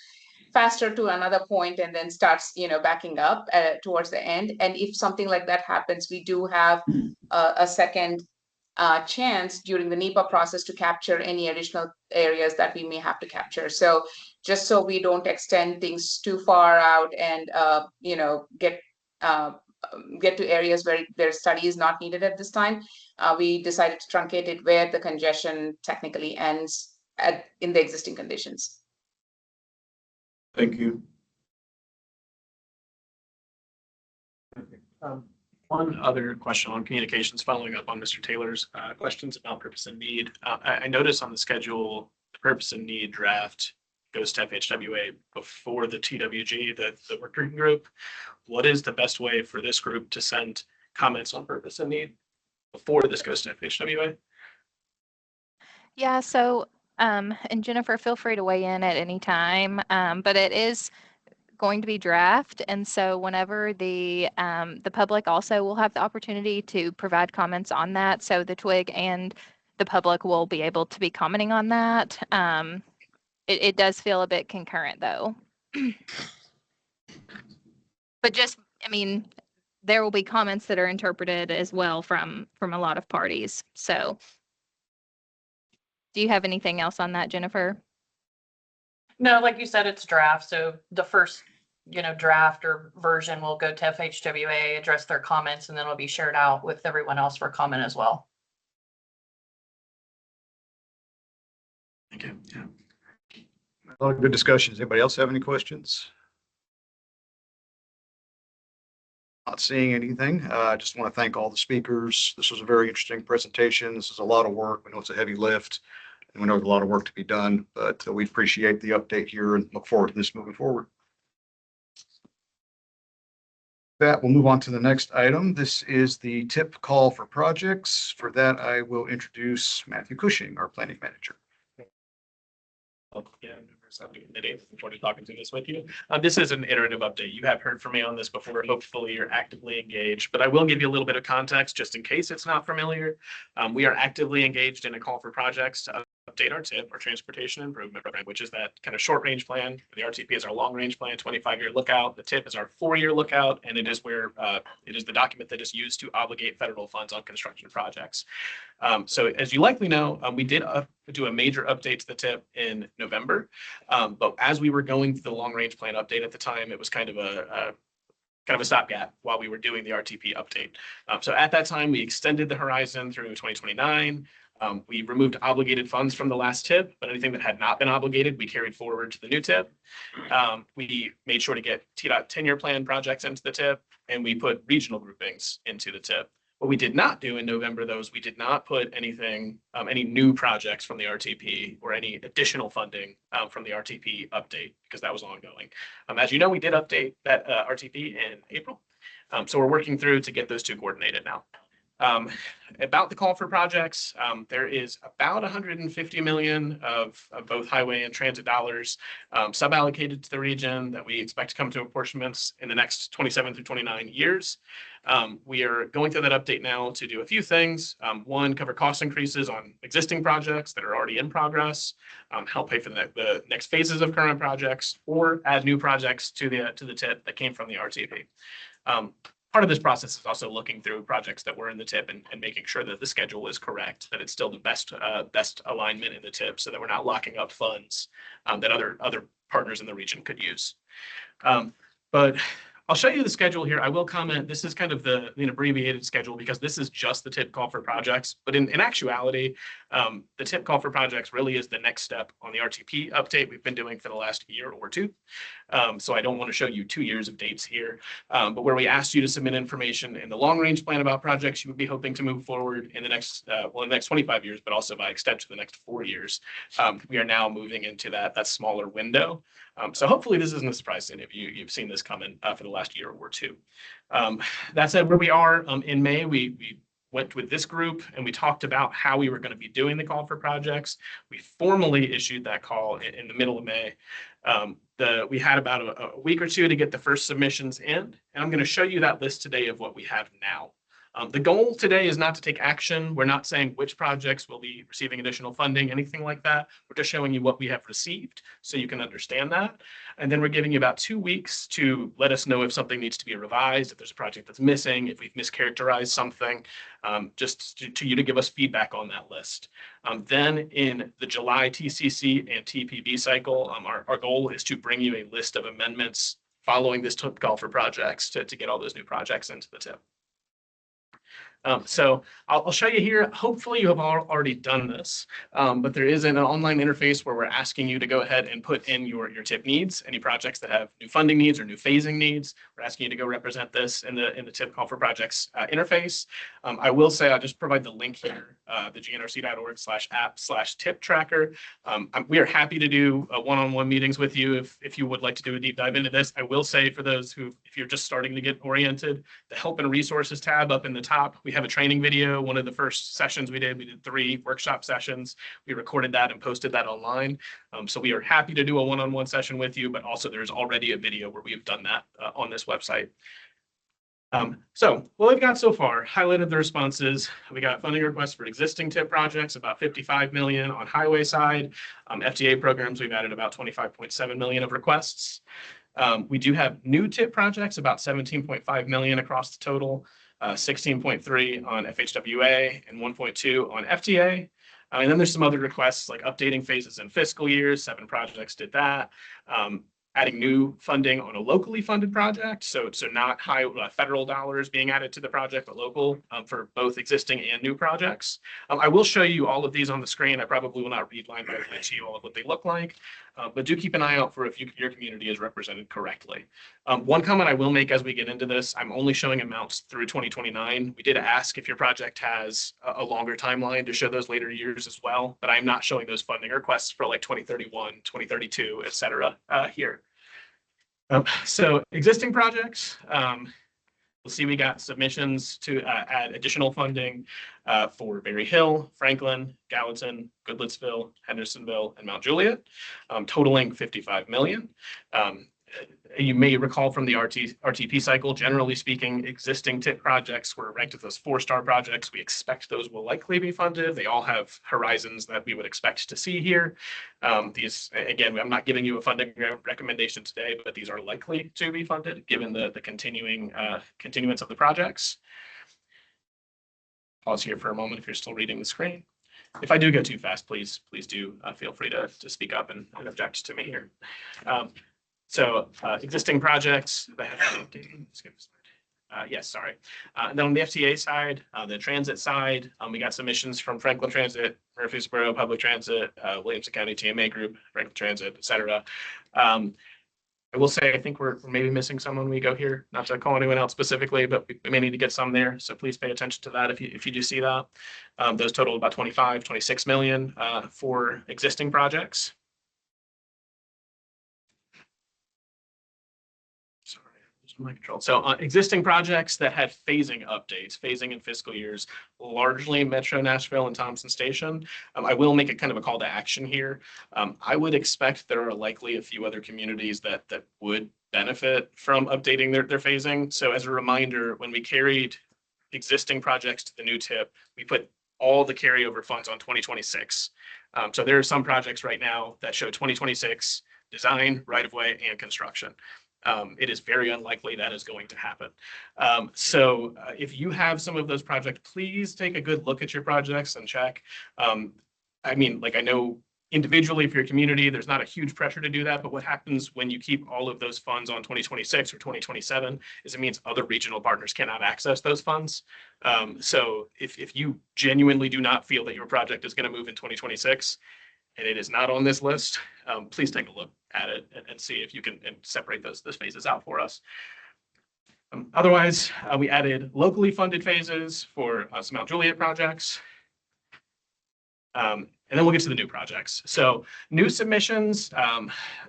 faster to another point and then starts, backing up towards the end. And if something like that happens, we do have a second chance during the NEPA process to capture any additional areas that we may have to capture. So just so we don't extend things too far out and, get to areas where their study is not needed at this time, we decided to truncate it where the congestion technically ends in the existing conditions. Thank you. One other question on communications, following up on Mr. Taylor's questions about purpose and need. I noticed on the schedule, the purpose and need draft goes to FHWA before the TWG, the working group. What is the best way for this group to send comments on purpose and need before this goes to FHWA? Yeah, so, and Jennifer, feel free to weigh in at any time, but it is going to be draft. And so whenever the public also will have the opportunity to provide comments on that. So the twig and the public will be able to be commenting on that. It does feel a bit concurrent though. But just, I mean, there will be comments that are interpreted as well from a lot of parties. So do you have anything else on that, Jennifer? No, like you said, it's draft. So the first, draft or version will go to FHWA, address their comments, and then it'll be shared out with everyone else for comment as well. Thank you. Yeah. A lot of good discussions. Anybody else have any questions? Not seeing anything. I just want to thank all the speakers. This was a very interesting presentation. This is a lot of work. We know it's a heavy lift and we know there's a lot of work to be done, but we appreciate the update here and look forward to this moving forward. That we'll move on to the next item. This is the tip call for projects. For that, I will introduce Matthew Cushing, our planning manager. Yeah, looking forward to talking through this with you. This is an iterative update. You have heard from me on this before. Hopefully you're actively engaged, but I will give you a little bit of context just in case it's not familiar. We are actively engaged in a call for projects to update our TIP, our Transportation Improvement Program, which is that kind of short range plan. The RTP is our long range plan, 25-year lookout. The TIP is our 4-year lookout, and it is where it is the document that is used to obligate federal funds on construction projects. So as you likely know, we did do a major update to the TIP in November. But as we were going through the long range plan update at the time, it was kind of a stopgap while we were doing the RTP update. So at that time, we extended the horizon through 2029. We removed obligated funds from the last TIP, but anything that had not been obligated, we carried forward to the new TIP. We made sure to get TDOT 10-year plan projects into the TIP, and we put regional groupings into the TIP. What we did not do in November, though, is we did not put anything, any new projects from the RTP or any additional funding from the RTP update, because that was ongoing. As you know, we did update that RTP in April. So we're working through to get those two coordinated now. About the call for projects, there is about 150 million of both highway and transit dollars sub-allocated to the region that we expect to come to apportionments in the next 27 through 29 years. We are going through that update now to do a few things. One, cover cost increases on existing projects that are already in progress, help pay for the next phases of current projects, or add new projects to the TIP that came from the RTP. Part of this process is also looking through projects that were in the TIP and making sure that the schedule is correct, that it's still the best alignment in the TIP, so that we're not locking up funds that other partners in the region could use. But I'll show you the schedule here. I will comment, this is kind of the abbreviated schedule because this is just the TIP call for projects. But in actuality, the TIP call for projects really is the next step on the RTP update we've been doing for the last year or two. So I don't want to show you 2 years of dates here, but where we asked you to submit information in the long range plan about projects you would be hoping to move forward in the next, in the next 25 years, but also by extension the next 4 years. We are now moving into that smaller window. So hopefully this isn't a surprise to any of you. You've seen this coming for the last year or two. That said, where we are in May, we went with this group and we talked about how we were going to be doing the call for projects. We formally issued that call in the middle of May. We had about a week or two to get the first submissions in, and I'm going to show you that list today of what we have now. The goal today is not to take action. We're not saying which projects will be receiving additional funding, anything like that. We're just showing you what we have received so you can understand that. And then we're giving you about 2 weeks to let us know if something needs to be revised, if there's a project that's missing, if we've mischaracterized something, just to you to give us feedback on that list. Then in the July TCC and TPB cycle, our goal is to bring you a list of amendments following this TIP call for projects to get all those new projects into the TIP. So I'll show you here. Hopefully you have already done this, but there is an online interface where we're asking you to go ahead and put in your TIP needs, any projects that have new funding needs or new phasing needs. We're asking you to go represent this in the TIP call for projects interface. I will say I'll just provide the link here, the gnrc.org/app/tip tracker. We are happy to do one-on-one meetings with you if you would like to do a deep dive into this. I will say for those who, if you're just starting to get oriented, the help and resources tab up in the top, we have a training video. One of the first sessions we did 3 workshop sessions. We recorded that and posted that online. So we are happy to do a one-on-one session with you, but also there's already a video where we have done that on this website. So what we've got so far, highlighted the responses. We got funding requests for existing TIP projects, about 55 million on highway side. FTA programs, we've added about 25.7 million of requests. We do have new TIP projects, about 17.5 million across the total, 16.3 on FHWA and 1.2 on FTA. And then there's some other requests like updating phases and fiscal years. 7 projects did that. Adding new funding on a locally funded project. So not high federal dollars being added to the project, but local for both existing and new projects. I will show you all of these on the screen. I probably will not read line by line to you all of what they look like, but do keep an eye out for if your community is represented correctly. One comment I will make as we get into this, I'm only showing amounts through 2029. We did ask if your project has a longer timeline to show those later years as well, but I'm not showing those funding requests for like 2031, 2032, et cetera, here. So existing projects, we'll see we got submissions to add additional funding for Berry Hill, Franklin, Gallatin, Goodlettsville, Hendersonville, and Mount Juliet, totaling 55 million. You may recall from the RTP cycle, generally speaking, existing TIP projects were ranked as those 4-star projects. We expect those will likely be funded. They all have horizons that we would expect to see here. These, again, I'm not giving you a funding recommendation today, but these are likely to be funded given the continuing continuance of the projects. Pause here for a moment if you're still reading the screen. If I do go too fast, please do feel free to speak up and object to me here. So existing projects that have yes, sorry. And then on the FTA side, the transit side, we got submissions from Franklin Transit, Murfreesboro Public Transit, Williamson County TMA Group, Franklin Transit, et cetera. I will say, I think we're maybe missing some when we go here, not to call anyone out specifically, but we may need to get some there. So please pay attention to that if you do see that. Those total about 26 million for existing projects. My control. So existing projects that had phasing updates, phasing in fiscal years, largely Metro Nashville and Thompson Station. I will make a kind of a call to action here. I would expect there are likely a few other communities that would benefit from updating their phasing. So as a reminder, when we carried existing projects to the new TIP, we put all the carryover funds on 2026. So there are some projects right now that show 2026 design, right-of-way, and construction. It is very unlikely that is going to happen. So if you have some of those projects, please take a good look at your projects and check. I mean, like I know individually for your community, there's not a huge pressure to do that, but what happens when you keep all of those funds on 2026 or 2027 is it means other regional partners cannot access those funds. So if you genuinely do not feel that your project is going to move in 2026, and it is not on this list, please take a look at it and see if you can separate those phases out for us. Otherwise, we added locally funded phases for some Mount Juliet projects. And then we'll get to the new projects. So new submissions,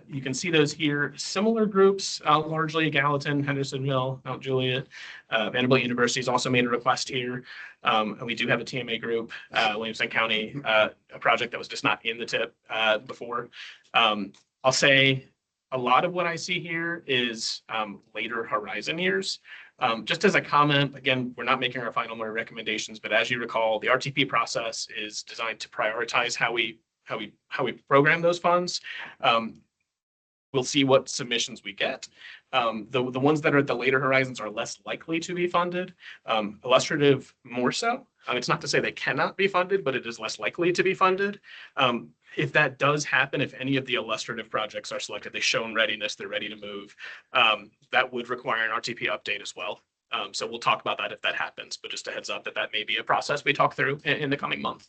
you can see those here. Similar groups, largely Gallatin, Hendersonville, Mount Juliet, Vanderbilt University has also made a request here. And we do have a TMA group, Williamson County, a project that was just not in the TIP before. I'll say a lot of what I see here is later horizon years. Just as a comment, again, we're not making our final recommendations, but as you recall, the RTP process is designed to prioritize how we program those funds. We'll see what submissions we get. The ones that are at the later horizons are less likely to be funded. Illustrative more so. It's not to say they cannot be funded, but it is less likely to be funded. If that does happen, if any of the illustrative projects are selected, they show readiness, they're ready to move, that would require an RTP update as well. So we'll talk about that if that happens, but just a heads up that that may be a process we talk through in the coming month.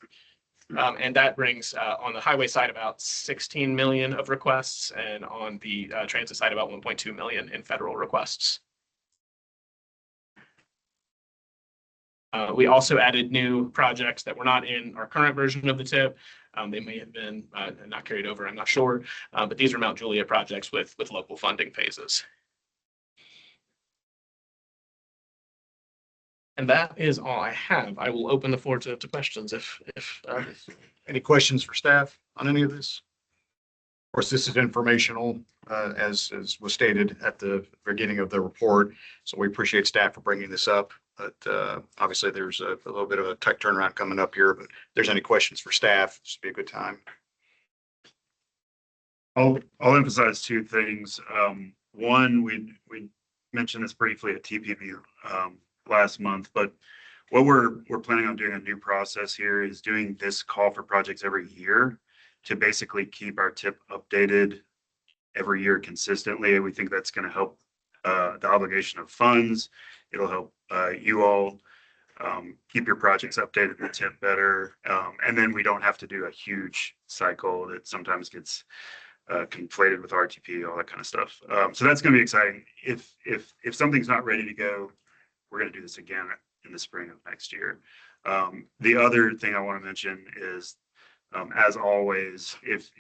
And that brings on the highway side about 16 million of requests, and on the transit side about 1.2 million in federal requests. We also added new projects that were not in our current version of the TIP. They may have been not carried over, I'm not sure, but these are Mount Juliet projects with local funding phases. And that is all I have. I will open the floor to questions if Any questions for staff on any of this? Of course, this is informational, as was stated at the beginning of the report. So we appreciate staff for bringing this up. But obviously, there's a little bit of a tight turnaround coming up here. But if there's any questions for staff, this would be a good time. I'll emphasize two things. One, we mentioned this briefly at TPV last month, but what we're planning on doing a new process here is doing this call for projects every year to basically keep our TIP updated every year consistently. And we think that's going to help the obligation of funds. It'll help you all keep your projects updated in the TIP better. And then we don't have to do a huge cycle that sometimes gets conflated with RTP, all that kind of stuff. So that's going to be exciting. If something's not ready to go, we're going to do this again in the spring of next year. The other thing I want to mention is, as always, if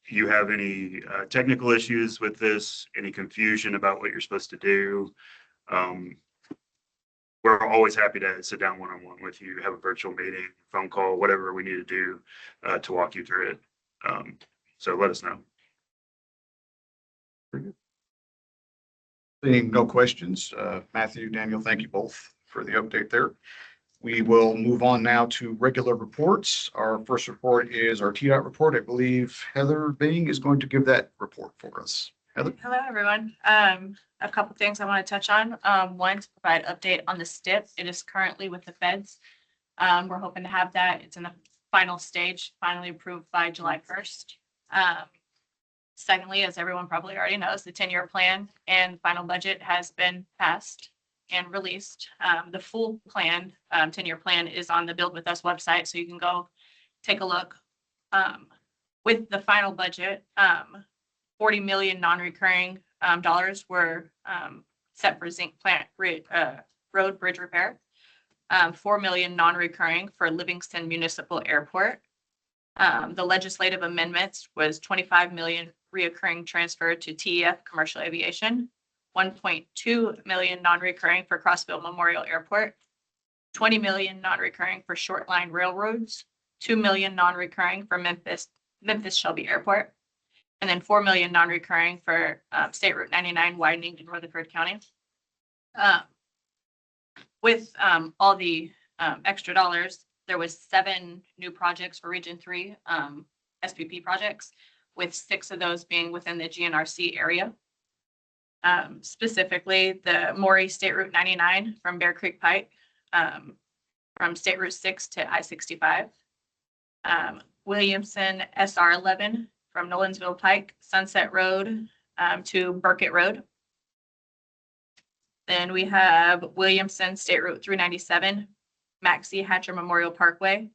you have any technical issues with this, any confusion about what you're supposed to do, we're always happy to sit down one-on-one with you, have a virtual meeting, phone call, whatever we need to do to walk you through it. So let us know. Seeing no questions, Matthew, Daniel, thank you both for the update there. We will move on now to regular reports. Our first report is our TDOT report. I believe Heather Bing is going to give that report for us. Heather? Hello, everyone. A couple things I want to touch on. One, to provide update on the STIP. It is currently with the feds. We're hoping to have that. It's in the final stage, finally approved by July 1st. Secondly, as everyone probably already knows, the 10-year plan and final budget has been passed and released. The full plan, 10-year plan, is on the Build With Us website, so you can go take a look. With the final budget, 40 million non-recurring dollars were set for zinc plant road bridge repair. 4 million non-recurring for Livingston Municipal Airport. The legislative amendments was 25 million reoccurring transfer to TEF Commercial Aviation, 1.2 million non-recurring for Crossville Memorial Airport, 20 million non-recurring for short line railroads, 2 million non-recurring for Memphis Shelby Airport, and then 4 million non-recurring for State Route 99 widening in Rutherford County. With all the extra dollars, there was 7 new projects for Region 3 SPP projects, with 6 of those being within the GNRC area. Specifically, the Maury State Route 99 from Bear Creek Pike, from State Route 6 to I-65. Williamson SR 11 from Nolensville Pike, Sunset Road to Burkett Road. Then we have Williamson State Route 397, Maxie Hatcher Memorial Parkway,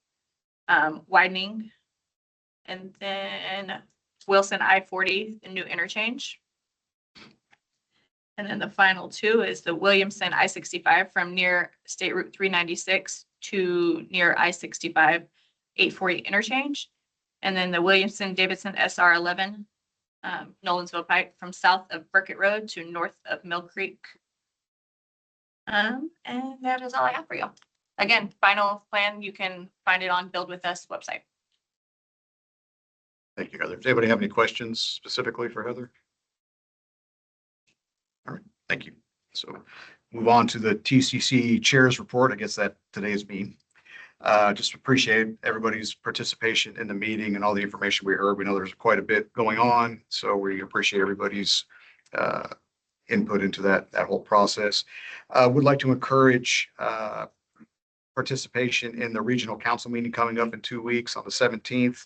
widening. And then Wilson I-40, the new interchange. And then the final 2 is the Williamson I-65 from near State Route 396 to near I-65 840 interchange. And then the Williamson Davidson SR 11, Nolensville Pike from south of Burkett Road to north of Mill Creek. And that is all I have for you. Again, final plan, you can find it on Build With Us website. Thank you, Heather. Does anybody have any questions specifically for Heather? All right, thank you. So move on to the TCC Chairs Report. I guess that today is me. Just appreciate everybody's participation in the meeting and all the information we heard. We know there's quite a bit going on, so we appreciate everybody's input into that whole process. Would like to encourage participation in the regional council meeting coming up in 2 weeks on the 17th.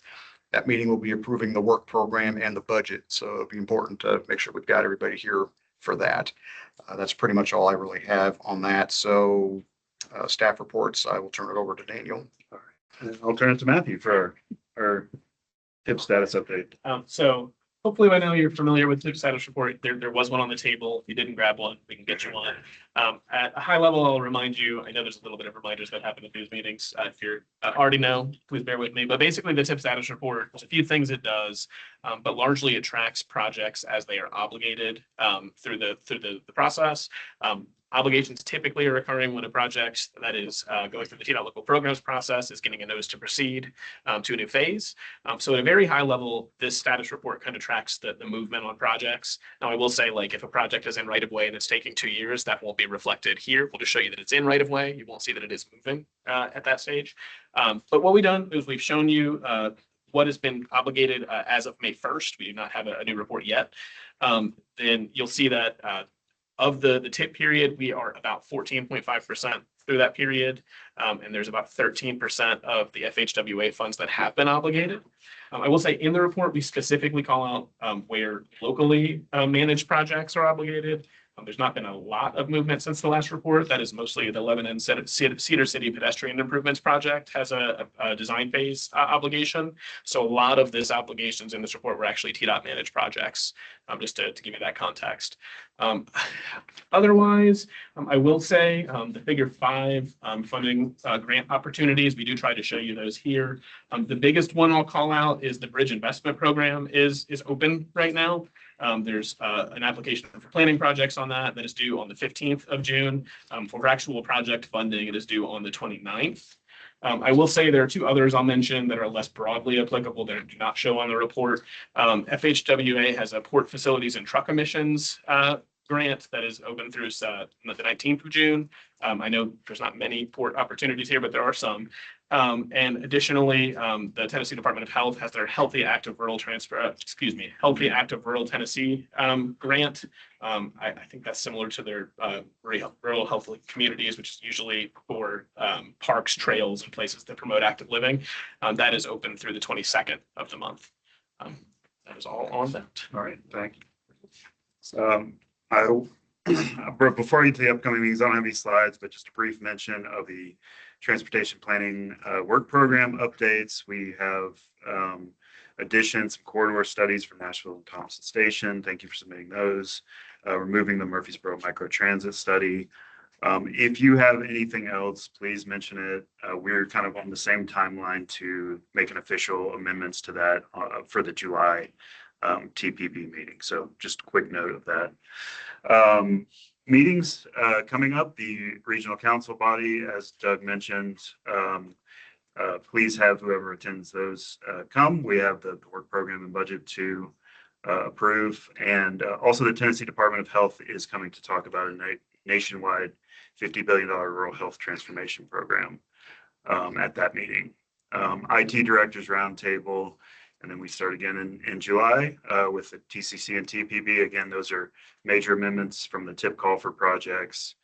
That meeting will be approving the work program and the budget, so it'll be important to make sure we've got everybody here for that. That's pretty much all I really have on that. So staff reports, I will turn it over to Daniel. And I'll turn it to Matthew for our tip status update. So hopefully by now you're familiar with the status report. There was one on the table. If you didn't grab one, we can get you one. At a high level, I'll remind you, I know there's a little bit of reminders that happen at these meetings. If you're already know, please bear with me. But basically the tip status report, there's a few things it does, but largely it tracks projects as they are obligated through the process. Obligations typically are occurring when a project that is going through the TDOT local programs process is getting a notice to proceed to a new phase. So at a very high level, this status report kind of tracks the movement on projects. Now, I will say, like, if a project is in right of way and it's taking 2 years, that won't be reflected here. We'll just show you that it's in right of way. You won't see that it is moving at that stage. But what we've done is we've shown you what has been obligated as of May 1st. We do not have a new report yet. Then you'll see that of the tip period, we are about 14.5% through that period. And there's about 13% of the FHWA funds that have been obligated. I will say in the report, we specifically call out where locally managed projects are obligated. There's not been a lot of movement since the last report. That is mostly the Lebanon Cedar City Pedestrian Improvements Project has a design phase obligation. So a lot of this obligations in this report were actually TDOT managed projects, just to give you that context. Otherwise, I will say the figure 5 funding grant opportunities, we do try to show you those here. The biggest one I'll call out is the Bridge Investment Program is open right now. There's an application for planning projects on that is due on the 15th of June. For actual project funding, it is due on the 29th. I will say there are 2 others I'll mention that are less broadly applicable that do not show on the report. FHWA has a port facilities and truck emissions grant that is open through the 19th of June. I know there's not many port opportunities here, but there are some. And additionally, the Tennessee Department of Health has their Healthy Active Rural Healthy Active Rural Tennessee grant. I think that's similar to their rural health communities, which is usually for parks, trails, and places that promote active living. That is open through the 22nd of the month. That is all on that. All right, thank you. So before I get to the upcoming meetings, I don't have any slides, but just a brief mention of the transportation planning work program updates. We have additions, some corridor studies from Nashville and Thompson Station. Thank you for submitting those. Removing the Murfreesboro microtransit study. If you have anything else, please mention it. We're kind of on the same timeline to make an official amendments to that for the July TPB meeting. So just a quick note of that. Meetings coming up, the regional council body, as Doug mentioned, please have whoever attends those come. We have the work program and budget to approve. And also the Tennessee Department of Health is coming to talk about a nationwide $50 billion rural health transformation program at that meeting. IT Directors Roundtable. And then we start again in July with the TCC and TPB. Again, those are major amendments from the tip call for projects,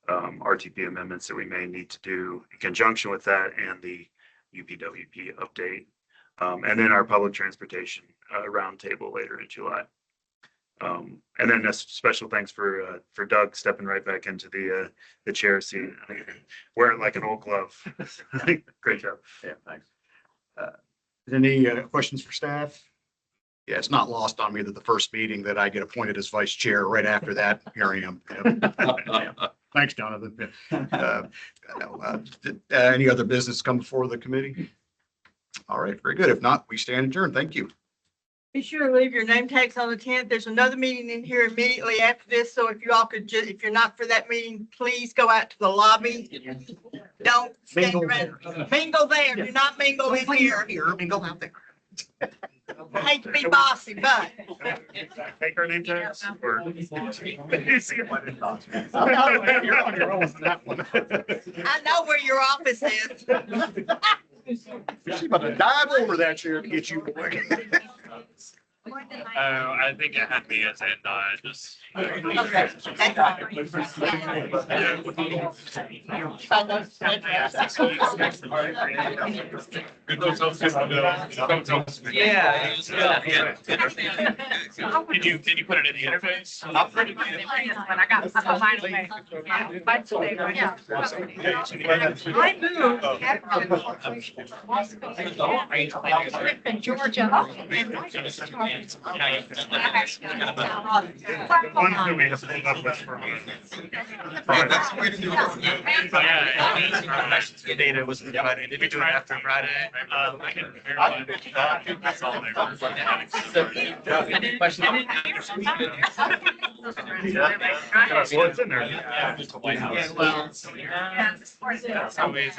RTP amendments that we may need to do in conjunction with that and the UPWP update. And then our public transportation roundtable later in July. And then a special thanks for Doug stepping right back into the chair seat, wearing like an old glove. Great job. Yeah, thanks. Any questions for staff? Yeah, it's not lost on me that the first meeting that I get appointed as vice chair, right after that, here I am. Thanks, Jonathan. Any other business come before the committee? All right, very good. If not, we stand adjourned. Thank you. Be sure to leave your name tags on the tent. There's another meeting in here immediately after this. So if you all could just, if you're not for that meeting, please go out to the lobby. Don't stand around. Mingle there. Do not mingle in here. Mingle out there. I hate to be bossy, but. Take our name tags. Or... I know where your office is. She's about to dive over that chair to get you, boy. I think it had me as and just. Yeah. Can you put it in the interface? When I got mine away. Yeah, mine today, yeah. I moved. In Georgia. One that we have pulled up with from. That's the way to do it. Data was provided. Did we do it after Friday? I can verify. That's all there. Question. Well, it's in there. Yeah, well. That's always.